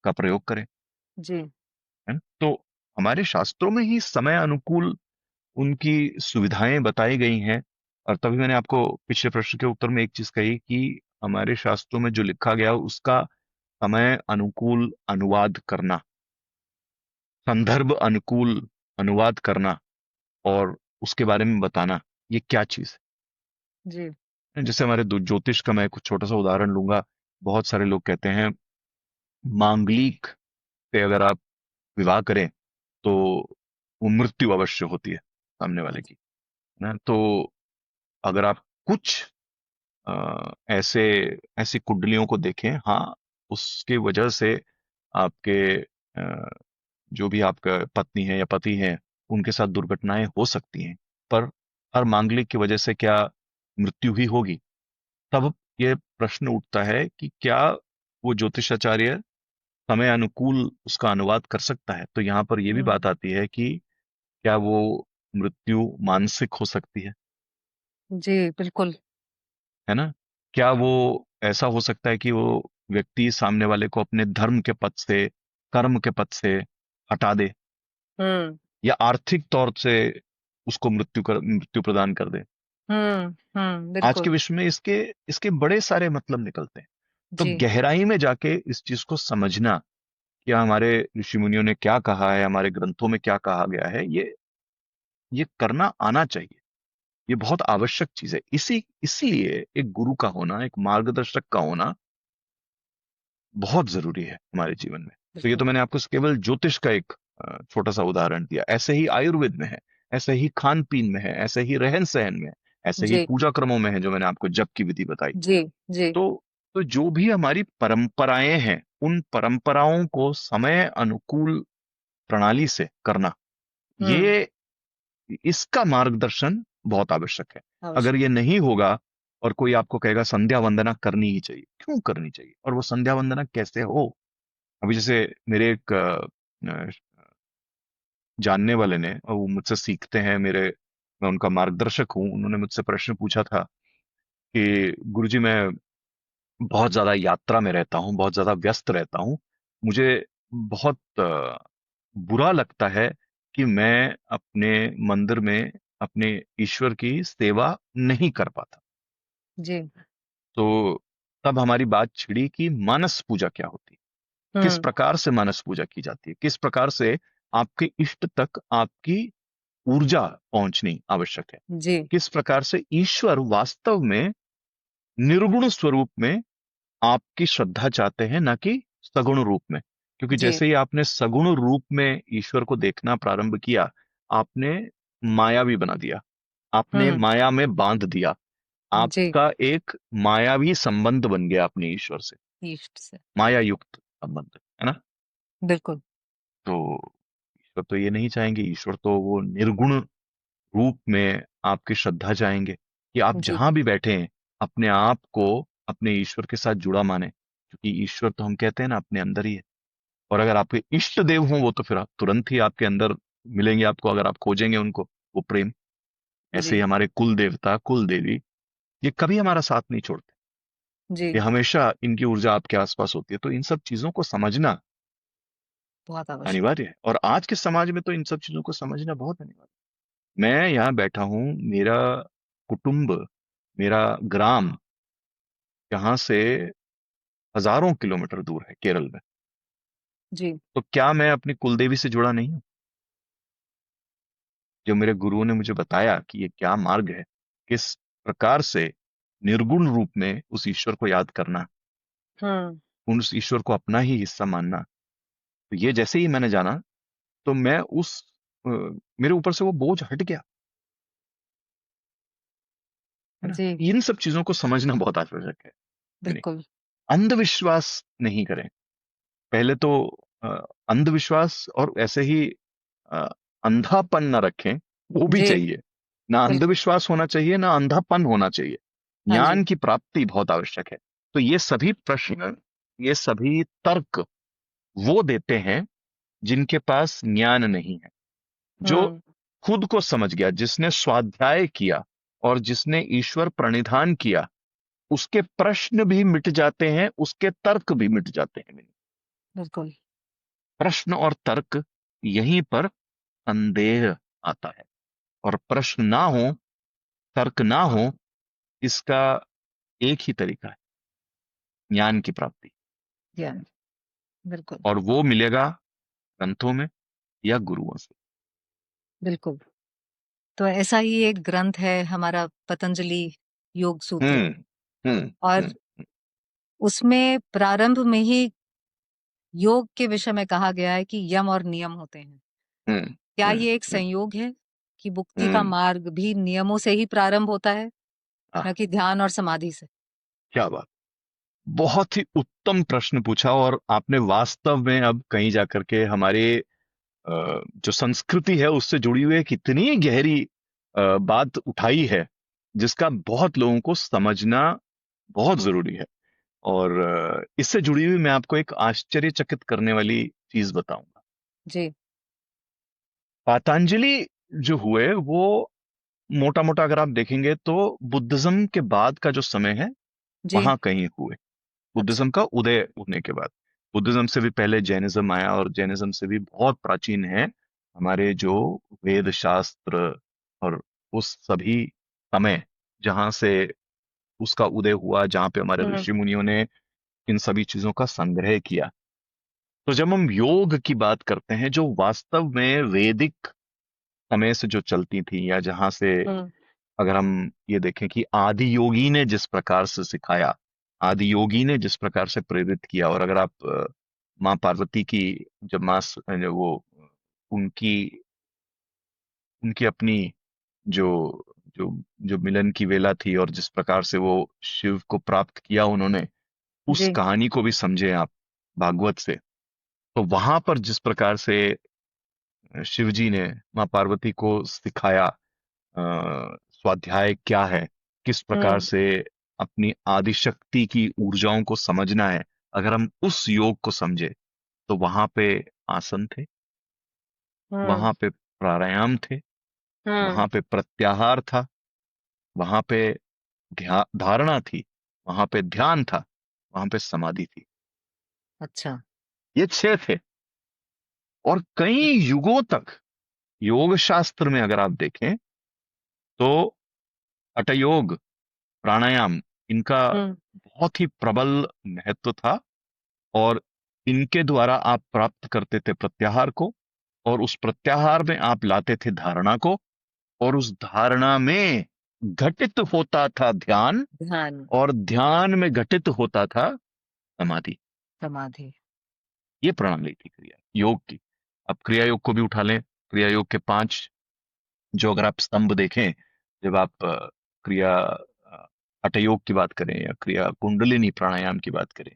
का प्रयोग करें, जी। है ना? तो हमारे शास्त्रों में ही समय अनुकूल उनकी सुविधाएं बताई गई हैं। और तभी मैंने आपको पिछले प्रश्न के उत्तर में एक चीज कही कि हमारे शास्त्रों में जो लिखा गया उसका समय अनुकूल अनुवाद करना, संदर्भ अनुकूल अनुवाद करना, और उसके बारे में बताना, ये क्या चीज जी। है। जैसे हमारे ज्योतिष का मैं कुछ छोटा सा उदाहरण लूंगा। बहुत सारे लोग कहते हैं मांगलिक पे अगर आप विवाह करें तो वो मृत्यु अवश्य होती है सामने वाले की, है ना। तो अगर आप कुछ ऐसे ऐसी कुंडलियों को देखें, हाँ, उसके वजह से आपके जो भी आपका पत्नी है या पति है, उनके साथ दुर्घटनाएं हो सकती हैं। पर हर मांगलिक की वजह से क्या मृत्यु ही होगी? तब ये प्रश्न उठता है कि क्या वो ज्योतिषाचार्य समय अनुकूल उसका अनुवाद कर सकता है। तो यहाँ पर ये भी बात आती है कि क्या वो मृत्यु मानसिक हो सकती जी बिल्कुल। है ना? क्या वो ऐसा हो सकता है कि वो व्यक्ति सामने वाले को अपने धर्म के पथ से, कर्म के पथ से हटा दे, हम्म या आर्थिक तौर से उसको मृत्यु प्रदान कर दे। आज के बिल्कुल। विश्व में इसके इसके बड़े सारे मतलब निकलते हैं। तो जी। गहराई में जाके इस चीज को समझना, क्या हमारे ऋषि मुनियों ने क्या कहा है, हमारे ग्रंथों में क्या कहा गया है, ये करना आना चाहिए। ये बहुत आवश्यक चीज है। इसीलिए एक गुरु का होना, एक मार्गदर्शक का होना बहुत जरूरी है हमारे जीवन में। तो ये तो बिल्कुल। मैंने आपको केवल ज्योतिष का एक छोटा सा उदाहरण दिया। ऐसे ही आयुर्वेद में है, ऐसे ही खान पीन में है, ऐसे ही रहन सहन में है, ऐसे ही जी पूजा क्रमों में है, जो मैंने आपको जप की विधि बताई। जी जी। तो तो जो भी हमारी परंपराएं हैं, उन परंपराओं को समय अनुकूल प्रणाली से करना, हम्म ये इसका मार्गदर्शन बहुत आवश्यक है। अगर अवश्य। ये नहीं होगा, और कोई आपको कहेगा संध्या वंदना करनी ही चाहिए, क्यों करनी चाहिए, और वो संध्या वंदना कैसे हो? अभी जैसे मेरे एक जानने वाले ने, और वो मुझसे सीखते हैं, मैं उनका मार्गदर्शक हूँ, उन्होंने मुझसे प्रश्न पूछा था कि गुरुजी, मैं बहुत ज्यादा यात्रा में रहता हूँ, बहुत ज्यादा व्यस्त रहता हूँ, मुझे बहुत बुरा लगता है कि मैं अपने मंदिर में अपने ईश्वर की सेवा नहीं कर पाता। जी। तो तब हमारी बात छिड़ी कि मानस पूजा क्या होती है, किस हम्म प्रकार से मानस पूजा की जाती है, किस प्रकार से आपके इष्ट तक आपकी ऊर्जा पहुंचनी आवश्यक है, जी। किस प्रकार से ईश्वर वास्तव में निर्गुण स्वरूप में आपकी श्रद्धा चाहते हैं, ना कि सगुण रूप में। क्योंकि जी। जैसे ही आपने सगुण रूप में ईश्वर को देखना प्रारंभ किया, आपने मायावी बना दिया, आपने हम्म माया में बांध दिया, जी। आपका एक मायावी संबंध बन गया अपने ईश्वर से, ईस्ट से। माया युक्त संबंध, है ना? बिल्कुल। तो ईश्वर तो ये नहीं चाहेंगे, ईश्वर तो वो निर्गुण रूप में आपकी श्रद्धा चाहेंगे कि आप जी जहां भी बैठे हैं, अपने आप को अपने ईश्वर के साथ जुड़ा माने, क्योंकि ईश्वर तो हम कहते हैं ना अपने अंदर ही है। और अगर आपके इष्ट देव हों, वो तो फिर आप तुरंत ही आपके अंदर मिलेंगे आपको, अगर आप खोजेंगे उनको, वो प्रेम। ऐसे ही जी हमारे कुल देवता, कुल देवी, ये कभी हमारा साथ नहीं छोड़ते, जी। ये हमेशा इनकी ऊर्जा आपके आसपास होती है। तो इन सब चीजों को समझना बहुत आवश्यक। अनिवार्य है, और आज के समाज में तो इन सब चीजों को समझना बहुत अनिवार्य है। मैं यहाँ बैठा हूँ, मेरा कुटुंब, मेरा ग्राम यहाँ से हजारों किलोमीटर दूर है, केरल में। जी। तो क्या मैं अपनी कुलदेवी से जुड़ा नहीं हूँ? जो मेरे गुरुओं ने मुझे बताया कि ये क्या मार्ग है, किस प्रकार से निर्गुण रूप में उस ईश्वर को याद करना, हम्म उस ईश्वर को अपना ही हिस्सा मानना। तो ये जैसे ही मैंने जाना, तो मैं मेरे ऊपर से वो बोझ हट गया, है ना? जी इन सब चीजों को समझना बहुत आवश्यक है। कि नहीं, बिल्कुल। अंधविश्वास नहीं करें। पहले तो अ, अंधविश्वास और ऐसे ही अ, अंधापन ना रखें, वो भी जी चाहिए। ना बिल्कुल। अंधविश्वास होना चाहिए, ना अंधापन होना चाहिए। हाँ जी। ज्ञान की प्राप्ति बहुत आवश्यक है। तो ये सभी प्रश्न, ये सभी तर्क वो देते हैं जिनके पास ज्ञान नहीं है, जो हम्म खुद को समझ गया, जिसने स्वाध्याय किया और जिसने ईश्वर प्रणिधान किया, उसके प्रश्न भी मिट जाते हैं, उसके तर्क भी मिट जाते हैं। बिल्कुल। प्रश्न और तर्क, यहीं पर संदेह आता है। और प्रश्न ना हो, तर्क ना हो, इसका एक ही तरीका है, ज्ञान की प्राप्ति। ज्ञान। बिल्कुल। और वो मिलेगा ग्रंथों में या गुरुओं से। बिल्कुल। तो ऐसा ही एक ग्रंथ है हमारा पतंजलि योग सूत्र। हम्म हम्म और हम्म उसमें प्रारंभ में ही योग के विषय में कहा गया है कि यम और नियम होते हैं। हम्म क्या हम्म ये एक हम्म संयोग है कि मुक्ति का हम्म। मार्ग भी नियमों से ही प्रारंभ होता है, आह, न कि ध्यान और समाधि से? क्या बात! बहुत ही उत्तम प्रश्न पूछा, और आपने वास्तव में अब कहीं जाकर के हमारे जो संस्कृति है उससे जुड़ी हुई एक इतनी गहरी बात उठाई है, जिसका बहुत लोगों को समझना बहुत जरूरी है। और इससे जुड़ी हुई मैं आपको एक आश्चर्यचकित करने वाली चीज बताऊंगा। जी। पतंजलि जो हुए वो मोटा मोटा अगर आप देखेंगे तो बुद्धिज्म के बाद का जो समय है जी। वहां कहीं हुए। अच्छा। बुद्धिज्म का उदय होने के बाद, बुद्धिज्म से भी पहले जैनिज्म आया, और जैनिज्म से भी बहुत प्राचीन है हमारे जो वेद शास्त्र, और उस सभी समय जहां से उसका उदय हुआ, जहां पे हमारे हम्म। ऋषि मुनियों ने इन सभी चीजों का संग्रह किया। तो जब हम योग की बात करते हैं जो वास्तव में वैदिक समय से जो चलती थी, या जहां से हम्म। अगर हम ये देखें कि आदि योगी ने जिस प्रकार से सिखाया, आदि योगी ने जिस प्रकार से प्रेरित किया, और अगर आप माँ पार्वती की, जब वो उनकी उनकी अपनी जो जो जो मिलन की वेला थी, और जिस प्रकार से वो शिव को प्राप्त किया उन्होंने, उस जी। कहानी को भी समझे आप भागवत से, तो वहां पर जिस प्रकार से शिव जी ने माँ पार्वती को सिखाया स्वाध्याय क्या है, किस प्रकार हम्म। से अपनी आदि शक्ति की ऊर्जाओं को समझना है, अगर हम उस योग को समझे, तो वहां पे आसन थे, हम्म। वहां पे प्राणायाम थे, हम्म। वहां पे प्रत्याहार था, वहां पे धारणा थी, वहां पे ध्यान था, वहां पे समाधि थी। अच्छा। ये छह थे। और कई युगों तक योग शास्त्र में अगर आप देखें तो हठयोग, प्राणायाम, इनका हम्म। बहुत ही प्रबल महत्व था। और इनके द्वारा आप प्राप्त करते थे प्रत्याहार को, और उस प्रत्याहार में आप लाते थे धारणा को, और उस धारणा में घटित होता था ध्यान, ध्यान। और ध्यान में घटित होता था समाधि। समाधि। ये प्रणाली थी क्रिया योग की। अब क्रिया योग को भी उठा लें, क्रिया योग के पांच जो अगर आप स्तंभ देखें, जब आप क्रिया हठ योग की बात करें, या क्रिया कुंडलिनी प्राणायाम की बात करें,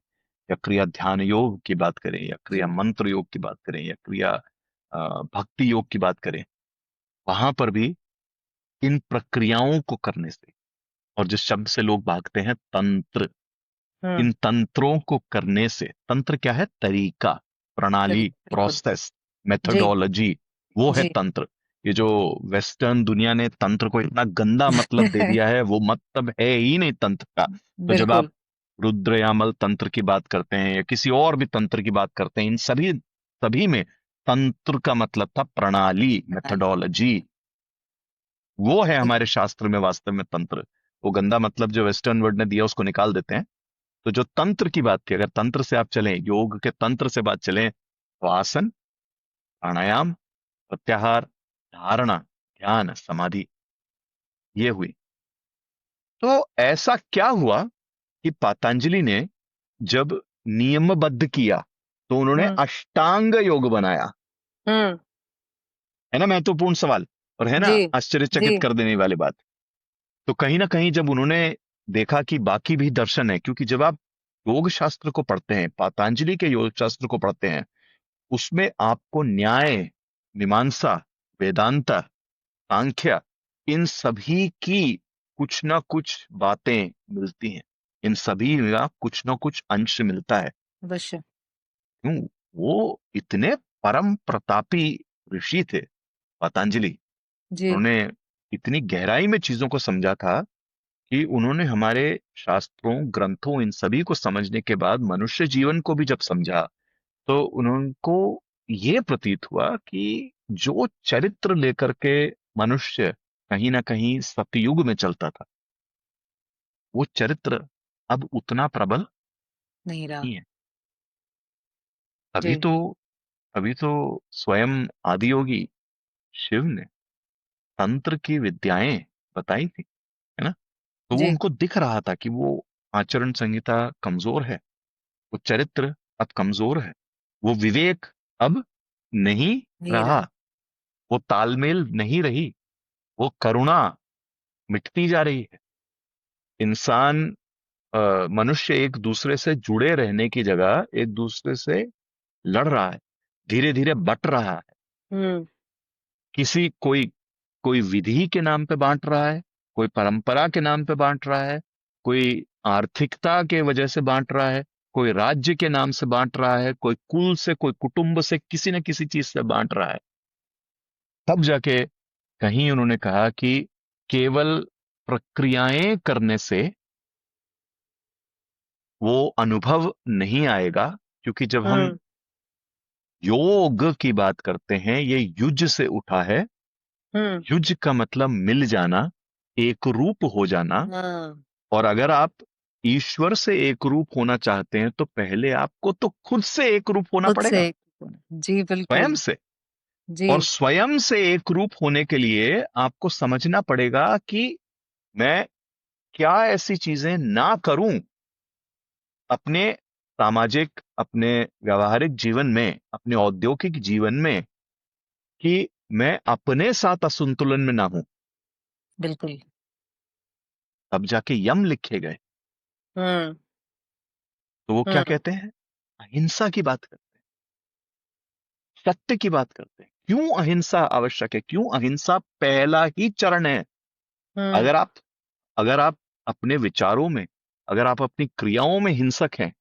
या क्रिया ध्यान योग की बात करें, या क्रिया जी। मंत्र योग की बात करें, या क्रिया भक्ति योग की बात करें, वहां पर भी इन प्रक्रियाओं को करने से, और जिस शब्द से लोग भागते हैं तंत्र, हम्म। इन तंत्रों को करने से, तंत्र क्या है? तरीका, प्रणाली, बिल्कुल। प्रोसेस, जी। मेथोडोलॉजी, वो है जी। तंत्र। ये जो वेस्टर्न दुनिया ने तंत्र को इतना गंदा मतलब दे दिया है, वो मतलब है ही नहीं तंत्र का। तो जब आप बिल्कुल। रुद्र यामल तंत्र की बात करते हैं, या किसी और भी तंत्र की बात करते हैं, इन सभी सभी में तंत्र का मतलब था प्रणाली, प्रणाली। मेथोडोलॉजी। वो है हमारे शास्त्र में वास्तव में तंत्र। वो गंदा मतलब जो वेस्टर्न वर्ड ने दिया उसको निकाल देते हैं। तो जो तंत्र की बात की, अगर तंत्र से आप चलें, योग के तंत्र से बात चलें, तो आसन, प्राणायाम, प्रत्याहार, धारणा, ध्यान, समाधि, ये हुई। तो ऐसा क्या हुआ कि पतंजलि ने जब नियमबद्ध किया, तो उन्होंने हम्म। अष्टांग योग बनाया। हम्म। है ना महत्वपूर्ण सवाल, और है ना जी। जी। आश्चर्यचकित कर देने वाली बात। तो कहीं ना कहीं जब उन्होंने देखा कि बाकी भी दर्शन है, क्योंकि जब आप योग शास्त्र को पढ़ते हैं, पतंजलि के योग शास्त्र को पढ़ते हैं, उसमें आपको न्याय, मीमांसा, वेदांत, सांख्य, इन सभी की कुछ ना कुछ बातें मिलती हैं। इन सभी का कुछ ना कुछ अंश मिलता है। अवश्य। क्यों? वो इतने परम प्रतापी ऋषि थे पतंजलि। जी। उन्होंने इतनी गहराई में चीजों को समझा था कि उन्होंने हमारे शास्त्रों, ग्रंथों, इन सभी को समझने के बाद मनुष्य जीवन को भी जब समझा, तो उनको ये प्रतीत हुआ कि जो चरित्र लेकर के मनुष्य कहीं ना कहीं सतयुग में चलता था, वो चरित्र अब उतना प्रबल नहीं रहा। नहीं है। अभी जी। तो अभी तो स्वयं आदियोगी शिव ने तंत्र की विद्याएं बताई थी, है ना? तो वो जी। उनको दिख रहा था कि वो आचरण संहिता कमजोर है, वो चरित्र अब कमजोर है, वो विवेक अब नहीं नहीं रहा, रहा। वो तालमेल नहीं रही, वो करुणा मिटती जा रही है। इंसान, मनुष्य एक दूसरे से जुड़े रहने की जगह एक दूसरे से लड़ रहा है, धीरे धीरे बट रहा है। हम्म। किसी कोई कोई विधि के नाम पे बांट रहा है, कोई परंपरा के नाम पे बांट रहा है, कोई आर्थिकता के वजह से बांट रहा है, कोई राज्य के नाम से बांट रहा है, कोई कुल से, कोई कुटुंब से, किसी न किसी चीज से बांट रहा है। तब जाके कहीं उन्होंने कहा कि केवल प्रक्रियाएं करने से वो अनुभव नहीं आएगा, क्योंकि जब हम हम्म। योग की बात करते हैं, ये युज से उठा है। हम्म। युज का मतलब मिल जाना, एक रूप हो जाना। हाँ। और अगर आप ईश्वर से एक रूप होना चाहते हैं तो पहले आपको तो खुद से एक रूप होना खुद से पड़ेगा, जी स्वयं बिल्कुल। से। जी। और स्वयं से एक रूप होने के लिए आपको समझना पड़ेगा कि मैं क्या ऐसी चीजें ना करूं अपने सामाजिक, अपने व्यवहारिक जीवन में, अपने औद्योगिक जीवन में, कि मैं अपने साथ असंतुलन में ना हूं। बिल्कुल। तब जाके यम लिखे गए। हम्म। तो वो क्या हम्म। कहते हैं? अहिंसा की बात करते हैं, सत्य की बात करते हैं। क्यों अहिंसा आवश्यक है? क्यों अहिंसा पहला ही चरण है? हम्म। अगर आप अगर आप अपने विचारों में, अगर आप अपनी क्रियाओं में हिंसक हैं,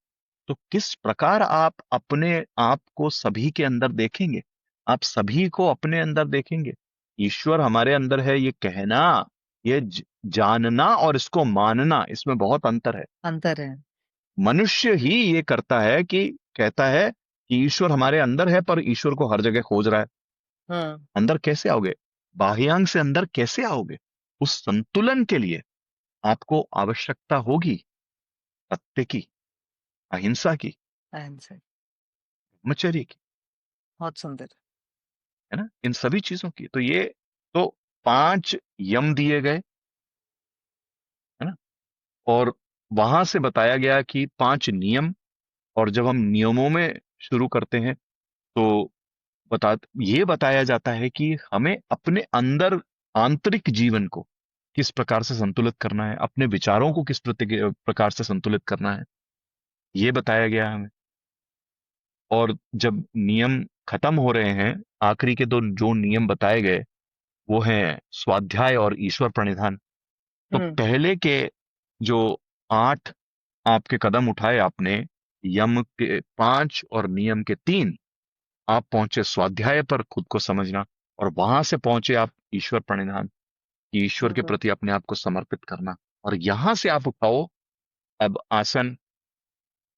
तो किस प्रकार आप अपने आप को सभी के अंदर देखेंगे? आप सभी को अपने अंदर देखेंगे। ईश्वर हमारे अंदर है, ये कहना, ये जानना और इसको मानना, इसमें बहुत अंतर है। अंतर है। मनुष्य ही ये करता है कि कहता है कि ईश्वर हमारे अंदर है, पर ईश्वर को हर जगह खोज रहा है। हम्म। अंदर कैसे आओगे? बाह्यांग से अंदर कैसे आओगे? उस संतुलन के लिए आपको आवश्यकता होगी सत्य की, अहिंसा की, आंसर। ब्रह्मचर्य की, बहुत सुंदर। है ना, इन सभी चीजों की। तो ये तो 5 यम दिए गए, है ना। और वहां से बताया गया कि 5 नियम। और जब हम नियमों में शुरू करते हैं तो बता ये बताया जाता है कि हमें अपने अंदर आंतरिक जीवन को किस प्रकार से संतुलित करना है, अपने विचारों को किस प्रकार से संतुलित करना है, ये बताया गया है हमें। और जब नियम खत्म हो रहे हैं, आखिरी के दो जो नियम बताए गए वो हैं स्वाध्याय और ईश्वर प्रणिधान। तो हम्म। पहले के जो 8 आपके कदम उठाए आपने, यम के 5 और नियम के 3, आप पहुंचे स्वाध्याय पर, खुद को समझना। और वहां से पहुंचे आप ईश्वर प्रणिधान, कि ईश्वर के हम्म। प्रति अपने आप को समर्पित करना। और यहां से आप उठाओ अब आसन,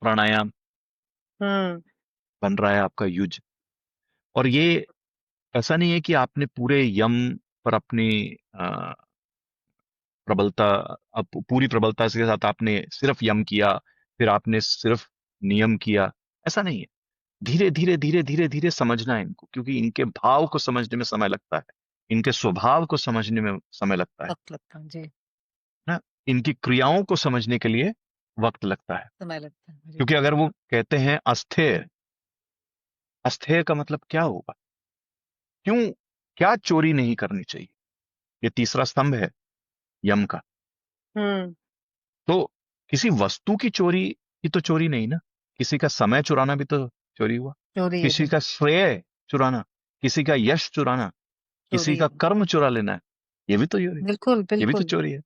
प्राणायाम, हम्म। बन रहा है आपका युज। और ये ऐसा नहीं है कि आपने पूरे यम पर अपनी अ, प्रबलता, अब पूरी प्रबलता के साथ आपने सिर्फ यम किया, फिर आपने सिर्फ नियम किया। ऐसा नहीं है। धीरे धीरे धीरे धीरे धीरे समझना है इनको, क्योंकि इनके भाव को समझने में समय लगता है, इनके स्वभाव को समझने में समय लगता है वक्त लगता है जी। ना। इनकी क्रियाओं को समझने के लिए वक्त लगता है। समय लगता है जी। क्योंकि अगर वो कहते हैं अस्थिर, अस्थिर का मतलब क्या होगा? क्यों? क्या चोरी नहीं करनी चाहिए? ये तीसरा स्तंभ है यम का। हम्म। तो किसी वस्तु की चोरी की तो चोरी नहीं ना। किसी का समय चुराना भी तो चोरी हुआ। चोरी है किसी जी। का श्रेय चुराना, किसी का यश चुराना, किसी चोरी का है। कर्म चुरा लेना है, ये भी तो चोरी, बिल्कुल ये भी तो बिल्कुल। चोरी है।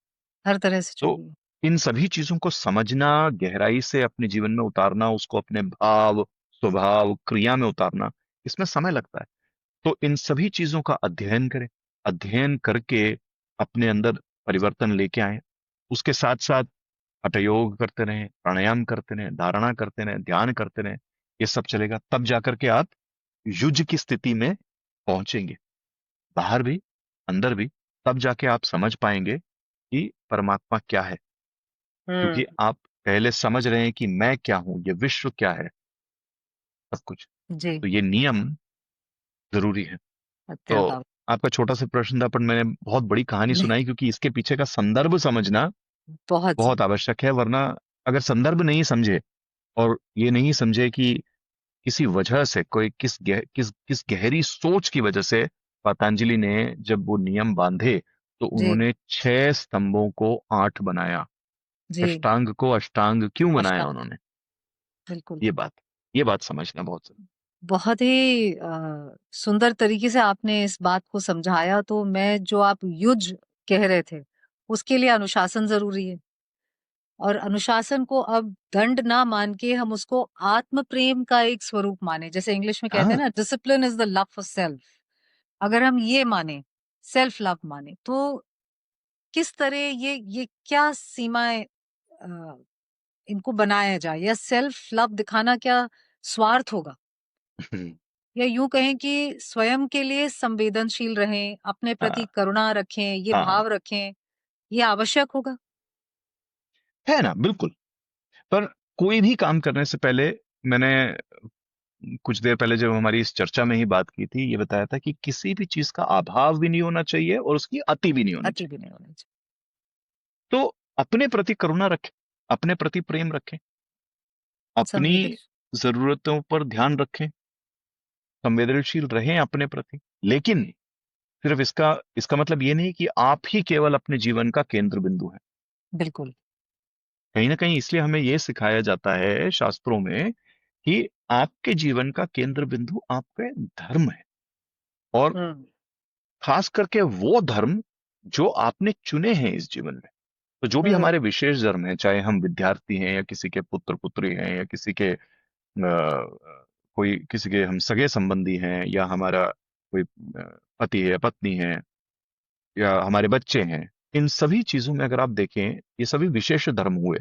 हर तरह से तो चोरी है। इन सभी चीजों को समझना, गहराई से अपने जीवन में उतारना, उसको अपने भाव, स्वभाव, क्रिया में उतारना, इसमें समय लगता है। तो इन सभी चीजों का अध्ययन करें, अध्ययन करके अपने अंदर परिवर्तन लेके आए। उसके साथ साथ हठयोग करते रहें, प्राणायाम करते रहें, धारणा करते रहें, ध्यान करते रहें। ये सब चलेगा, तब जाकर के आप युज की स्थिति में पहुंचेंगे, बाहर भी, अंदर भी। तब जाके आप समझ पाएंगे कि परमात्मा क्या है। क्योंकि हम्म। आप पहले समझ रहे हैं कि मैं क्या हूं, ये विश्व क्या है, सब कुछ। जी। तो ये नियम जरूरी है। तो अत्यंत आपका छोटा सा प्रश्न था, पर मैंने बहुत बड़ी कहानी नहीं। सुनाई, क्योंकि इसके पीछे का संदर्भ समझना बहुत बहुत सही। आवश्यक है। वरना अगर संदर्भ नहीं समझे, और ये नहीं समझे कि किसी वजह से, कोई किस गहरी सोच की वजह से पतंजलि ने जब वो नियम बांधे, तो जी। उन्होंने 6 स्तंभों को 8 बनाया। जी। अष्टांग को अष्टांग क्यों बनाया अष्टांग। उन्होंने? बिल्कुल। ये बात ये बात समझना बहुत जरूरी। बहुत ही सुंदर तरीके से आपने इस बात को समझाया। तो मैं जो आप युज कह रहे थे, उसके लिए अनुशासन जरूरी है। और अनुशासन को अब दंड ना मान के हम उसको आत्म प्रेम का एक स्वरूप माने। जैसे इंग्लिश में कहते हैं हाँ। ना, discipline is the love for self. अगर हम ये माने, सेल्फ लव माने, तो किस तरह ये क्या सीमाएं इनको बनाया जाए, या सेल्फ लव दिखाना क्या स्वार्थ होगा, या यूं कहें कि स्वयं के लिए संवेदनशील रहें, अपने प्रति हाँ। करुणा रखें, ये हाँ, भाव रखें, ये आवश्यक होगा। है ना, बिल्कुल। पर कोई भी काम करने से पहले, मैंने कुछ देर पहले जब हमारी इस चर्चा में ही बात की थी, ये बताया था कि किसी भी चीज का अभाव भी नहीं होना चाहिए और उसकी अति भी नहीं होनी अति चाहिए। भी नहीं होनी चाहिए। तो अपने प्रति करुणा रखें, अपने प्रति प्रेम रखें, अपनी संवेदनशील। जरूरतों पर ध्यान रखें, संवेदनशील रहें अपने प्रति। लेकिन सिर्फ इसका इसका मतलब ये नहीं कि आप ही केवल अपने जीवन का केंद्र बिंदु है। बिल्कुल। कहीं ना कहीं इसलिए हमें यह सिखाया जाता है शास्त्रों में कि आपके जीवन का केंद्र बिंदु आपके धर्म है, और हम्म। खास करके वो धर्म जो आपने चुने हैं इस जीवन में। तो जो भी हम्म। हमारे विशेष धर्म है, चाहे हम विद्यार्थी हैं या किसी के पुत्र पुत्री हैं या किसी के कोई किसी के हम सगे संबंधी हैं, या हमारा कोई पति है, पत्नी है, या हमारे बच्चे हैं, इन सभी चीजों में अगर आप देखें, ये सभी विशेष धर्म हुए।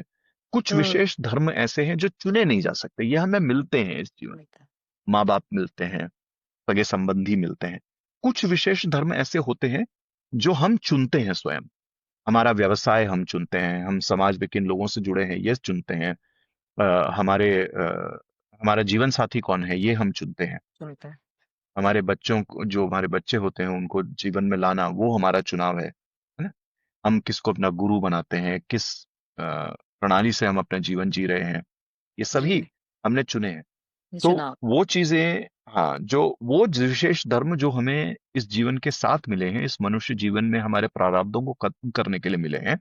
कुछ हम्म। विशेष धर्म ऐसे हैं जो चुने नहीं जा सकते, ये हमें मिलते हैं इस जीवन। मिलता है। माँ बाप मिलते हैं, सगे संबंधी मिलते हैं। कुछ विशेष धर्म ऐसे होते हैं जो हम चुनते हैं स्वयं। हमारा व्यवसाय हम चुनते हैं, हम समाज में किन लोगों से जुड़े हैं ये चुनते हैं, हमारा जीवन साथी कौन है ये हम चुनते हैं। मिलता है। हमारे बच्चों को, जो हमारे बच्चे होते हैं उनको जीवन में लाना, वो हमारा चुनाव है ना। हम किसको अपना गुरु बनाते हैं, किस प्रणाली से हम अपना जीवन जी रहे हैं, ये जी। सभी हमने चुने हैं। ये तो चुनाव। वो चीजें, हाँ, जो वो विशेष धर्म जो हमें इस जीवन के साथ मिले हैं, इस मनुष्य जीवन में हमारे प्रारब्धों को खत्म करने के लिए मिले हैं,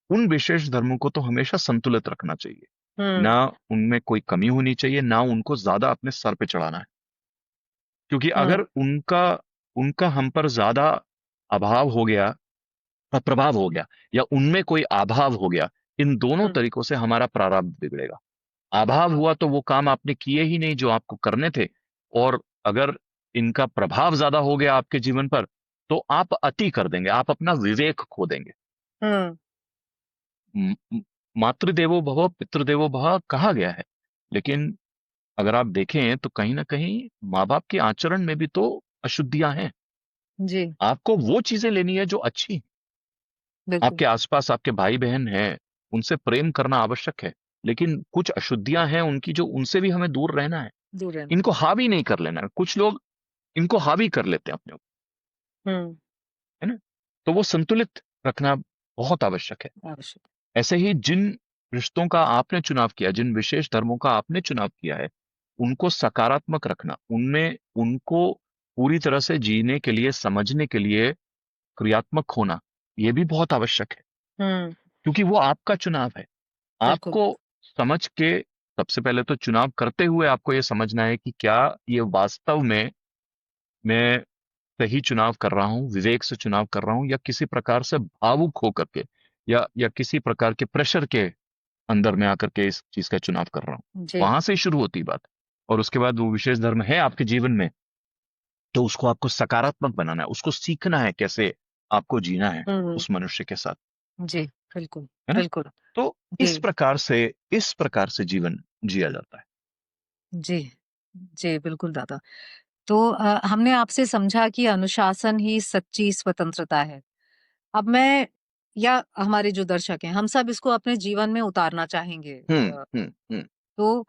उन विशेष धर्मों को तो हमेशा संतुलित रखना चाहिए। हम्म। ना उनमें कोई कमी होनी चाहिए, ना उनको ज्यादा अपने सर पे चढ़ाना है। क्योंकि अगर हम्म। उनका उनका हम पर ज्यादा अभाव हो गया, प्रभाव हो गया, या उनमें कोई अभाव हो गया, इन दोनों हम्म। तरीकों से हमारा प्रारब्ध बिगड़ेगा। अभाव हुआ तो वो काम आपने किए ही नहीं जो आपको करने थे, और अगर इनका प्रभाव ज्यादा हो गया आपके जीवन पर, तो आप अति कर देंगे, आप अपना विवेक खो देंगे। हम्म। म- म- मातृदेवो भव पितृदेवो भव कहा गया है, लेकिन अगर आप देखें तो कहीं ना कहीं माँ बाप के आचरण में भी तो अशुद्धियां हैं। जी। आपको वो चीजें लेनी है जो अच्छी हैं। बिल्कुल। आपके आसपास आपके भाई बहन हैं, उनसे प्रेम करना आवश्यक है, लेकिन कुछ अशुद्धियां हैं उनकी, जो उनसे भी हमें दूर रहना है। दूर रहना। इनको हावी नहीं कर लेना है। कुछ लोग इनको हावी कर लेते हैं अपने ऊपर, हम्म। है ना। तो वो संतुलित रखना बहुत आवश्यक है। आवश्यक। ऐसे ही जिन रिश्तों का आपने चुनाव किया, जिन विशेष धर्मों का आपने चुनाव किया है, उनको सकारात्मक रखना, उनमें उनको पूरी तरह से जीने के लिए, समझने के लिए क्रियात्मक होना, ये भी बहुत आवश्यक है। हम्म। क्योंकि वो आपका चुनाव है। बिल्कुल। आपको समझ के, सबसे पहले तो चुनाव करते हुए आपको ये समझना है कि क्या ये वास्तव में मैं सही चुनाव कर रहा हूं, विवेक से चुनाव कर रहा हूं, या किसी प्रकार से भावुक होकर के, या किसी प्रकार के प्रेशर के अंदर में आकर के इस चीज का चुनाव कर रहा हूं। जी। वहां से ही शुरू होती बात। और उसके बाद वो विशेष धर्म है आपके जीवन में, तो उसको आपको सकारात्मक बनाना है, उसको सीखना है कैसे आपको जीना है हम्म। उस मनुष्य के साथ, जी। बिल्कुल। है ना। बिल्कुल। तो जी। इस प्रकार से जीवन जिया जाता है। जी। जी, बिल्कुल दादा। तो हमने आपसे समझा कि अनुशासन ही सच्ची स्वतंत्रता है। अब मैं, या हमारे जो दर्शक हैं, हम सब इसको अपने जीवन में उतारना चाहेंगे। हम्म। तो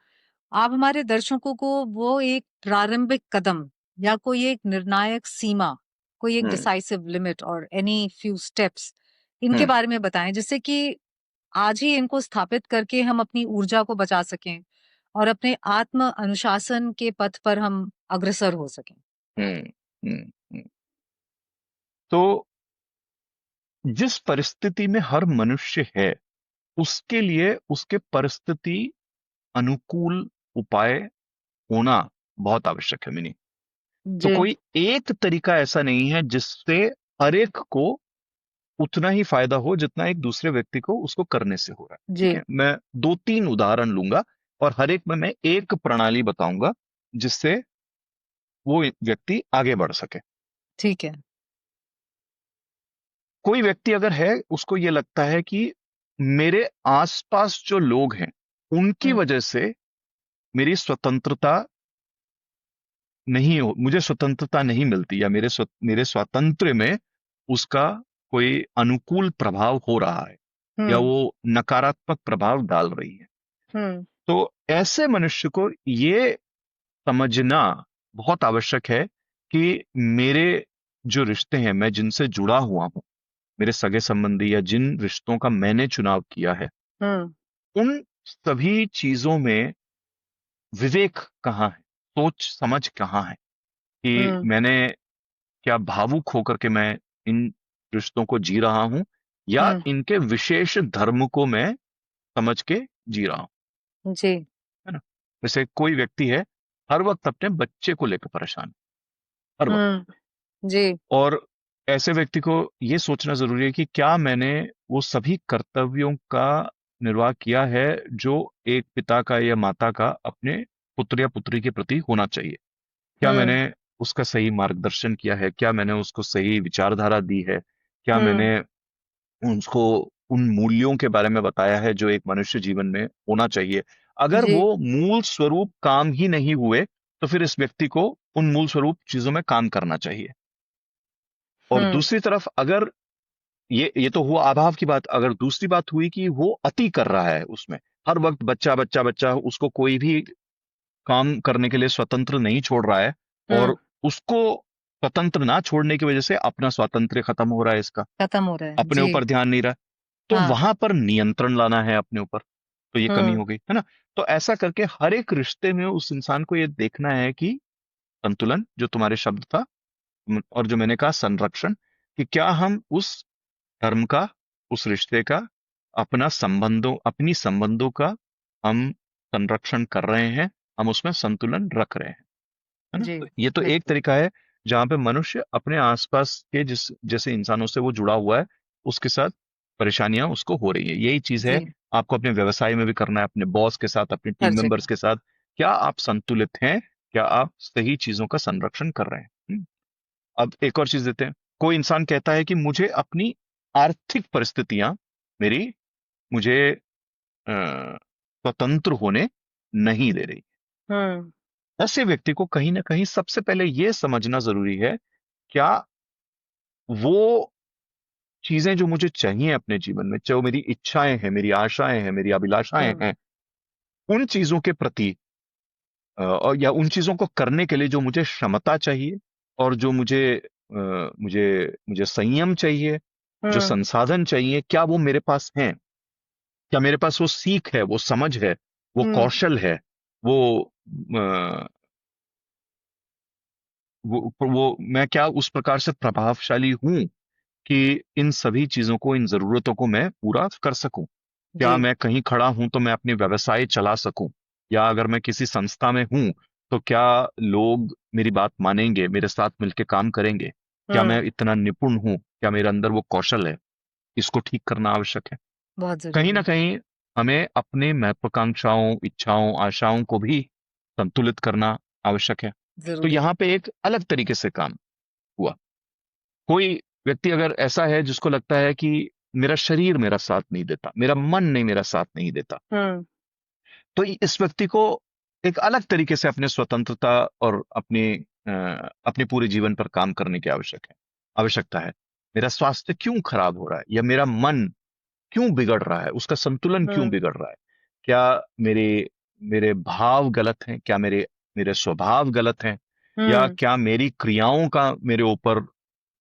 आप हमारे दर्शकों को वो एक प्रारंभिक कदम, या कोई एक निर्णायक सीमा, कोई एक हम्म। डिसाइसिव लिमिट और एनी फ्यू स्टेप्स इनके हम्म। बारे में बताएं, जिससे कि आज ही इनको स्थापित करके हम अपनी ऊर्जा को बचा सकें और अपने आत्म अनुशासन के पथ पर हम अग्रसर हो सकें। हम्म। हम्म। हम्म। तो जिस परिस्थिति में हर मनुष्य है, उसके लिए उसके परिस्थिति अनुकूल उपाय होना बहुत आवश्यक है, मिनी। तो जी। कोई एक तरीका ऐसा नहीं है जिससे हर एक को उतना ही फायदा हो जितना एक दूसरे व्यक्ति को उसको करने से हो रहा है। जी। ठीक है, मैं दो तीन उदाहरण लूंगा और हर एक में मैं एक प्रणाली बताऊंगा जिससे वो व्यक्ति आगे बढ़ सके। ठीक है। कोई व्यक्ति अगर है, उसको ये लगता है कि मेरे आसपास जो लोग हैं उनकी हम्म। वजह से मेरी स्वतंत्रता नहीं हो, मुझे स्वतंत्रता नहीं मिलती, या मेरे स्वातंत्र्य में उसका कोई अनुकूल प्रभाव हो रहा है, या हम्म। वो नकारात्मक प्रभाव डाल रही है। हम्म। तो ऐसे मनुष्य को ये समझना बहुत आवश्यक है कि मेरे जो रिश्ते हैं, मैं जिनसे जुड़ा हुआ हूं, मेरे सगे संबंधी या जिन रिश्तों का मैंने चुनाव किया है, हम्म। उन सभी चीजों में विवेक कहाँ है, सोच समझ कहाँ है, कि हम्म। मैंने क्या भावुक होकर के मैं इन रिश्तों को जी रहा हूं, या हम्म। इनके विशेष धर्म को मैं समझ के जी रहा हूं। जी। है ना? जैसे कोई व्यक्ति है, हर वक्त अपने बच्चे को लेकर परेशान है, हर वक्त। हम्म। जी। और ऐसे व्यक्ति को ये सोचना जरूरी है कि क्या मैंने वो सभी कर्तव्यों का निर्वाह किया है जो एक पिता का या माता का अपने पुत्र या पुत्री के प्रति होना चाहिए। क्या हम्म। मैंने उसका सही मार्गदर्शन किया है, क्या मैंने उसको सही विचारधारा दी है, क्या हम्म। मैंने उसको उन मूल्यों के बारे में बताया है जो एक मनुष्य जीवन में होना चाहिए। अगर जी। वो मूल स्वरूप काम ही नहीं हुए, तो फिर इस व्यक्ति को उन मूल स्वरूप चीजों में काम करना चाहिए। और हम्म। दूसरी तरफ अगर ये तो हुआ अभाव की बात, अगर दूसरी बात हुई कि वो अति कर रहा है, उसमें हर वक्त बच्चा बच्चा बच्चा, उसको कोई भी काम करने के लिए स्वतंत्र नहीं छोड़ रहा है, हम्म। और उसको स्वतंत्र ना छोड़ने की वजह से अपना स्वातंत्र्य खत्म हो रहा है, इसका खत्म हो रहा है। अपने जी। ऊपर ध्यान नहीं रहा, तो हाँ। वहां पर नियंत्रण लाना है अपने ऊपर। तो ये कमी हम्म। हो गई है ना। तो ऐसा करके हर एक रिश्ते में उस इंसान को ये देखना है कि संतुलन, जो तुम्हारे शब्द था, और जो मैंने कहा संरक्षण, कि क्या हम उस धर्म का, उस रिश्ते का, अपनी संबंधों का हम संरक्षण कर रहे हैं, हम उसमें संतुलन रख रहे हैं। है ना? जी। तो ये तो एक बिल्कुल। तरीका है जहां पे मनुष्य अपने आसपास के जिस जैसे इंसानों से वो जुड़ा हुआ है, उसके साथ परेशानियां उसको हो रही है। यही चीज है, जी। आपको अपने व्यवसाय में भी करना है, अपने बॉस के साथ, अपने हर टीम मेंबर्स जगह। के साथ। क्या आप संतुलित हैं? क्या आप सही चीजों का संरक्षण कर रहे हैं? अब एक और चीज देते हैं। कोई इंसान कहता है कि मुझे अपनी आर्थिक परिस्थितियां मेरी मुझे स्वतंत्र होने नहीं दे रही। हम्म। ऐसे व्यक्ति को कहीं ना कहीं सबसे पहले यह समझना जरूरी है, क्या वो चीजें जो मुझे चाहिए अपने जीवन में, चाहे वो मेरी इच्छाएं हैं, मेरी आशाएं हैं, मेरी अभिलाषाएं हम्म। हैं, उन चीजों के प्रति और या उन चीजों को करने के लिए जो मुझे क्षमता चाहिए, और जो मुझे संयम चाहिए, जो हम्म। संसाधन चाहिए, क्या वो मेरे पास हैं? क्या मेरे पास वो सीख है, वो समझ है, वो हम्म। कौशल है, वो अ, वो मैं क्या उस प्रकार से प्रभावशाली हूं कि इन सभी चीजों को, इन जरूरतों को मैं पूरा कर सकूं? क्या जी। मैं कहीं खड़ा हूं तो मैं अपने व्यवसाय चला सकूं? या अगर मैं किसी संस्था में हूं, तो क्या लोग मेरी बात मानेंगे, मेरे साथ मिलकर काम करेंगे? क्या मैं हम्म। इतना निपुण हूं? क्या मेरे अंदर वो कौशल है? इसको ठीक करना आवश्यक है। बहुत कहीं ना जरूरी। कहीं हमें अपने महत्वाकांक्षाओं, इच्छाओं, आशाओं को भी संतुलित करना आवश्यक है। तो जरूरी। यहाँ पे एक अलग तरीके से काम हुआ। कोई व्यक्ति अगर ऐसा है जिसको लगता है कि मेरा शरीर मेरा साथ नहीं देता, मेरा मन नहीं मेरा साथ नहीं देता, हम्म। तो इस व्यक्ति को एक अलग तरीके से अपने स्वतंत्रता और अपने पूरे जीवन पर काम करने की आवश्यकता है। मेरा स्वास्थ्य क्यों खराब हो रहा है, या मेरा मन क्यों बिगड़ रहा है, उसका संतुलन क्यों हम्म। बिगड़ रहा है? क्या मेरे मेरे भाव गलत हैं? क्या मेरे मेरे स्वभाव गलत हैं? या हम्म। क्या मेरी क्रियाओं का मेरे ऊपर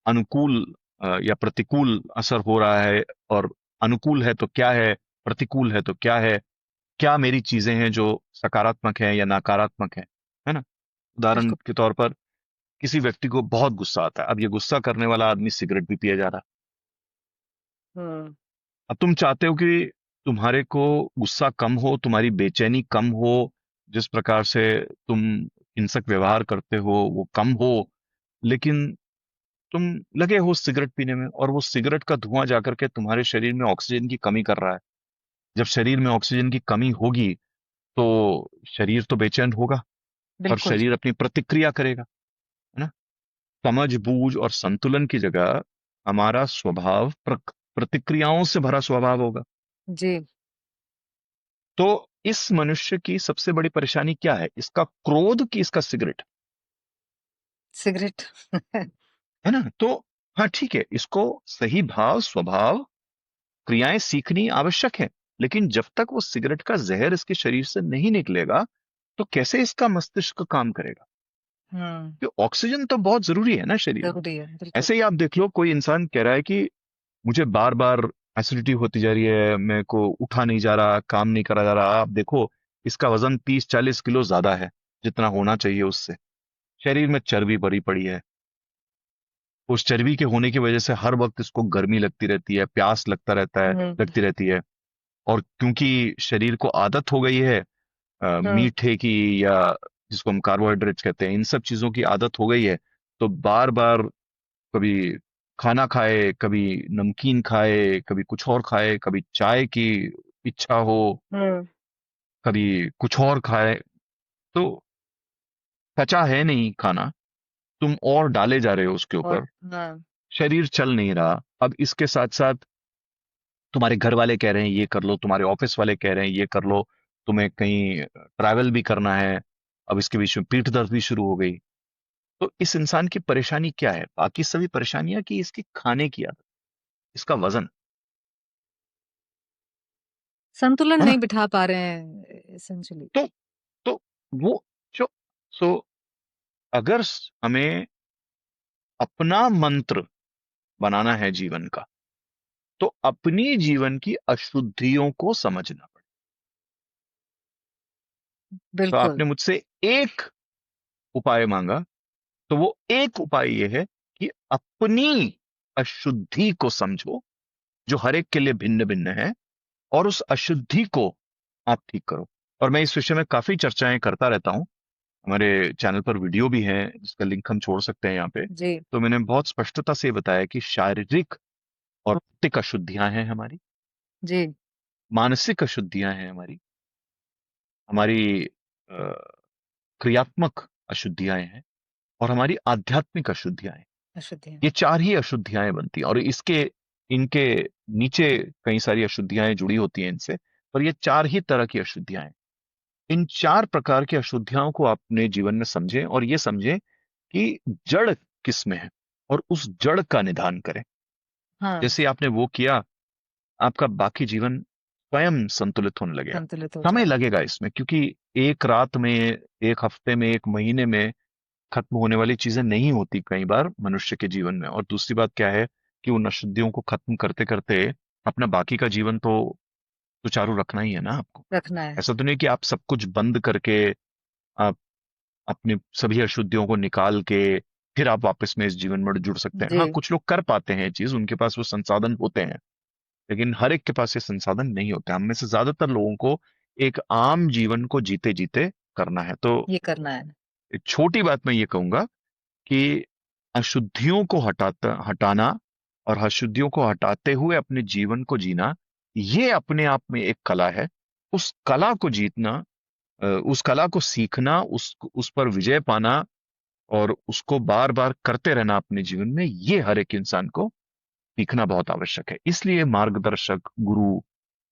अनुकूल या प्रतिकूल असर हो रहा है? और अनुकूल है तो क्या है, प्रतिकूल है तो क्या है? क्या मेरी चीजें हैं जो सकारात्मक है या नकारात्मक है ना? उदाहरण बिल्कुल। के तौर पर, किसी व्यक्ति को बहुत गुस्सा आता है, अब ये गुस्सा करने वाला आदमी सिगरेट भी पिए जा रहा है। हम्म। अब तुम चाहते हो कि तुम्हारे को गुस्सा कम हो, तुम्हारी बेचैनी कम हो, जिस प्रकार से तुम हिंसक व्यवहार करते हो वो कम हो, लेकिन तुम लगे हो सिगरेट पीने में, और वो सिगरेट का धुआं जाकर के तुम्हारे शरीर में ऑक्सीजन की कमी कर रहा है। जब शरीर में ऑक्सीजन की कमी होगी तो शरीर तो बेचैन होगा, और बिल्कुल। शरीर अपनी प्रतिक्रिया करेगा, है ना। समझ बूझ और संतुलन की जगह हमारा स्वभाव प्रतिक्रियाओं से भरा स्वभाव होगा। जी। तो इस मनुष्य की सबसे बड़ी परेशानी क्या है, इसका क्रोध कि इसका सिगरेट, सिगरेट। है ना। तो हाँ ठीक है, इसको सही भाव स्वभाव क्रियाएं सीखनी आवश्यक है, लेकिन जब तक वो सिगरेट का जहर इसके शरीर से नहीं निकलेगा तो कैसे इसका मस्तिष्क काम करेगा। हम्म। कि ऑक्सीजन तो बहुत जरूरी है ना शरीर में। जरूरी है, बिल्कुल। ऐसे ही आप देख लो, कोई इंसान कह रहा है कि मुझे बार बार एसिडिटी होती जा रही है, मेरे को उठा नहीं जा रहा, काम नहीं करा जा रहा। आप देखो, इसका वजन 30-40 किलो ज्यादा है जितना होना चाहिए उससे। शरीर में चर्बी भरी पड़ी है, उस चर्बी के होने की वजह से हर वक्त इसको गर्मी लगती रहती है, प्यास हम्म। लगती रहती है। और क्योंकि शरीर को आदत हो गई है हम्म। मीठे की, या जिसको हम कार्बोहाइड्रेट्स कहते हैं, इन सब चीजों की आदत हो गई है, तो बार बार कभी खाना खाए, कभी नमकीन खाए, कभी कुछ और खाए, कभी चाय की इच्छा हो, हम्म। कभी कुछ और खाए, तो पचा है नहीं खाना, तुम और डाले जा रहे हो उसके और ऊपर। हाँ। शरीर चल नहीं रहा। अब इसके साथ साथ तुम्हारे घर वाले कह रहे हैं ये कर लो, तुम्हारे ऑफिस वाले कह रहे हैं ये कर लो, तुम्हें कहीं ट्रैवल भी करना है, अब इसके बीच में पीठ दर्द भी शुरू हो गई। तो इस इंसान की परेशानी क्या है, बाकी सभी परेशानियां कि इसकी खाने की आदत, इसका वजन, संतुलन है ना। नहीं बिठा पा रहे हैं एसेंशियली। तो तो वो जो सो अगर हमें अपना मंत्र बनाना है जीवन का, तो अपनी जीवन की अशुद्धियों को समझना पड़ेगा। तो बिल्कुल। आपने मुझसे एक उपाय मांगा, तो वो एक उपाय ये है कि अपनी अशुद्धि को समझो, जो हर एक के लिए भिन्न भिन्न है, और उस अशुद्धि को आप ठीक करो। और मैं इस विषय में काफी चर्चाएं करता रहता हूं, हमारे चैनल पर वीडियो भी है जिसका लिंक हम छोड़ सकते हैं यहाँ पे। जी। तो मैंने बहुत स्पष्टता से बताया कि शारीरिक और भौतिक अशुद्धियां हैं हमारी, जी। मानसिक अशुद्धियां हैं हमारी, हमारी क्रियात्मक अशुद्धियां हैं, और हमारी आध्यात्मिक अशुद्धियां हैं। अशुद्धि है। ये चार ही अशुद्धियां बनती हैं, और इसके इनके नीचे कई सारी अशुद्धियां जुड़ी होती हैं इनसे, पर ये चार ही तरह की अशुद्धियां हैं। इन चार प्रकार की अशुद्धियों को अपने जीवन में समझें, और ये समझें कि जड़ किस में है, और उस जड़ का निदान करें। हाँ। जैसे आपने वो किया, आपका बाकी जीवन स्वयं संतुलित होने लगेगा। संतुलित हो समय जाएगा। लगेगा इसमें, क्योंकि एक रात में, एक हफ्ते में, एक महीने में खत्म होने वाली चीजें नहीं होती कई बार मनुष्य के जीवन में। और दूसरी बात क्या है कि उन अशुद्धियों को खत्म करते करते अपना बाकी का जीवन तो सुचारू रखना ही है ना आपको। रखना है। ऐसा तो नहीं कि आप सब कुछ बंद करके, आप अपनी सभी अशुद्धियों को निकाल के फिर आप वापस में इस जीवन में जुड़ सकते हैं। जी। हाँ, कुछ लोग कर पाते हैं ये चीज, उनके पास वो संसाधन होते हैं, लेकिन हर एक के पास ये संसाधन नहीं होते। हम में से ज्यादातर लोगों को एक आम जीवन को जीते जीते करना है। तो ये करना है। एक छोटी बात मैं ये कहूंगा कि अशुद्धियों को हटाना, और अशुद्धियों को हटाते हुए अपने जीवन को जीना, ये अपने आप में एक कला है। उस कला को जीतना, उस कला को सीखना, उस पर विजय पाना, और उसको बार बार करते रहना अपने जीवन में, ये हर एक इंसान को सीखना बहुत आवश्यक है। इसलिए मार्गदर्शक, गुरु,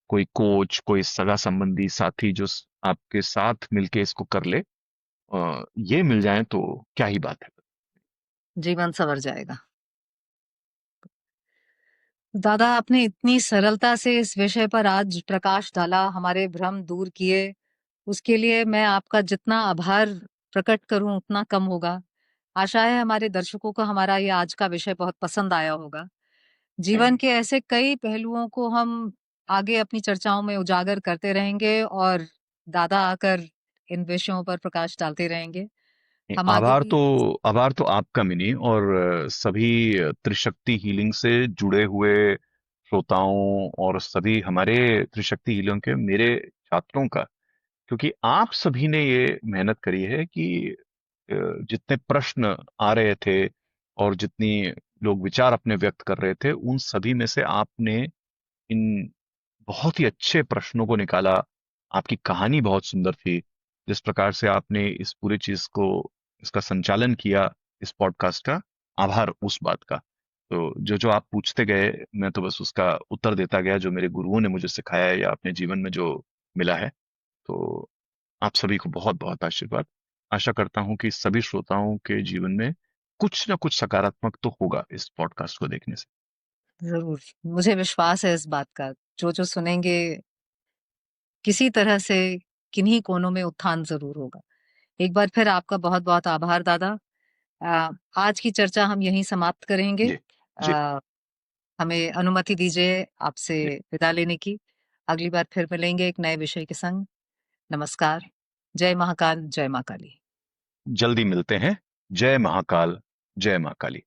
कोई कोच, कोई सगा संबंधी साथी जो आपके साथ मिलके इसको कर ले, ये मिल जाए तो क्या ही बात है। जीवन संवर जाएगा। दादा, आपने इतनी सरलता से इस विषय पर आज प्रकाश डाला, हमारे भ्रम दूर किए, उसके लिए मैं आपका जितना आभार प्रकट करूं उतना कम होगा। आशा है हमारे दर्शकों को हमारा ये आज का विषय बहुत पसंद आया होगा। जीवन के ऐसे कई पहलुओं को हम आगे अपनी चर्चाओं में उजागर करते रहेंगे और दादा आकर इन विषयों पर प्रकाश डालते रहेंगे। हम आगे आभार भी। तो आभार तो आपका मिनी, और सभी त्रिशक्ति हीलिंग से जुड़े हुए श्रोताओं, और सभी हमारे त्रिशक्ति हीलिंग के मेरे छात्रों का, क्योंकि आप सभी ने ये मेहनत करी है कि जितने प्रश्न आ रहे थे, और जितनी लोग विचार अपने व्यक्त कर रहे थे, उन सभी में से आपने इन बहुत ही अच्छे प्रश्नों को निकाला। आपकी कहानी बहुत सुंदर थी। जिस प्रकार से आपने इस पूरी चीज को, इसका संचालन किया, इस पॉडकास्ट का, आभार उस बात का। तो जो जो आप पूछते गए, मैं तो बस उसका उत्तर देता गया, जो मेरे गुरुओं ने मुझे सिखाया है या अपने जीवन में जो मिला है। तो आप सभी को बहुत बहुत आशीर्वाद। आशा करता हूं कि सभी श्रोताओं के जीवन में कुछ ना कुछ सकारात्मक तो होगा इस पॉडकास्ट को देखने से। जरूर, मुझे विश्वास है इस बात का। जो जो सुनेंगे, किसी तरह से किन्हीं कोनों में उत्थान जरूर होगा। एक बार फिर आपका बहुत बहुत आभार दादा। आज की चर्चा हम यहीं समाप्त करेंगे। जी। जी। आ, हमें अनुमति दीजिए आपसे जी। विदा लेने की। अगली बार फिर मिलेंगे एक नए विषय के संग। नमस्कार। जय महाकाल, जय माँ काली। जल्दी मिलते हैं। जय महाकाल, जय मां काली।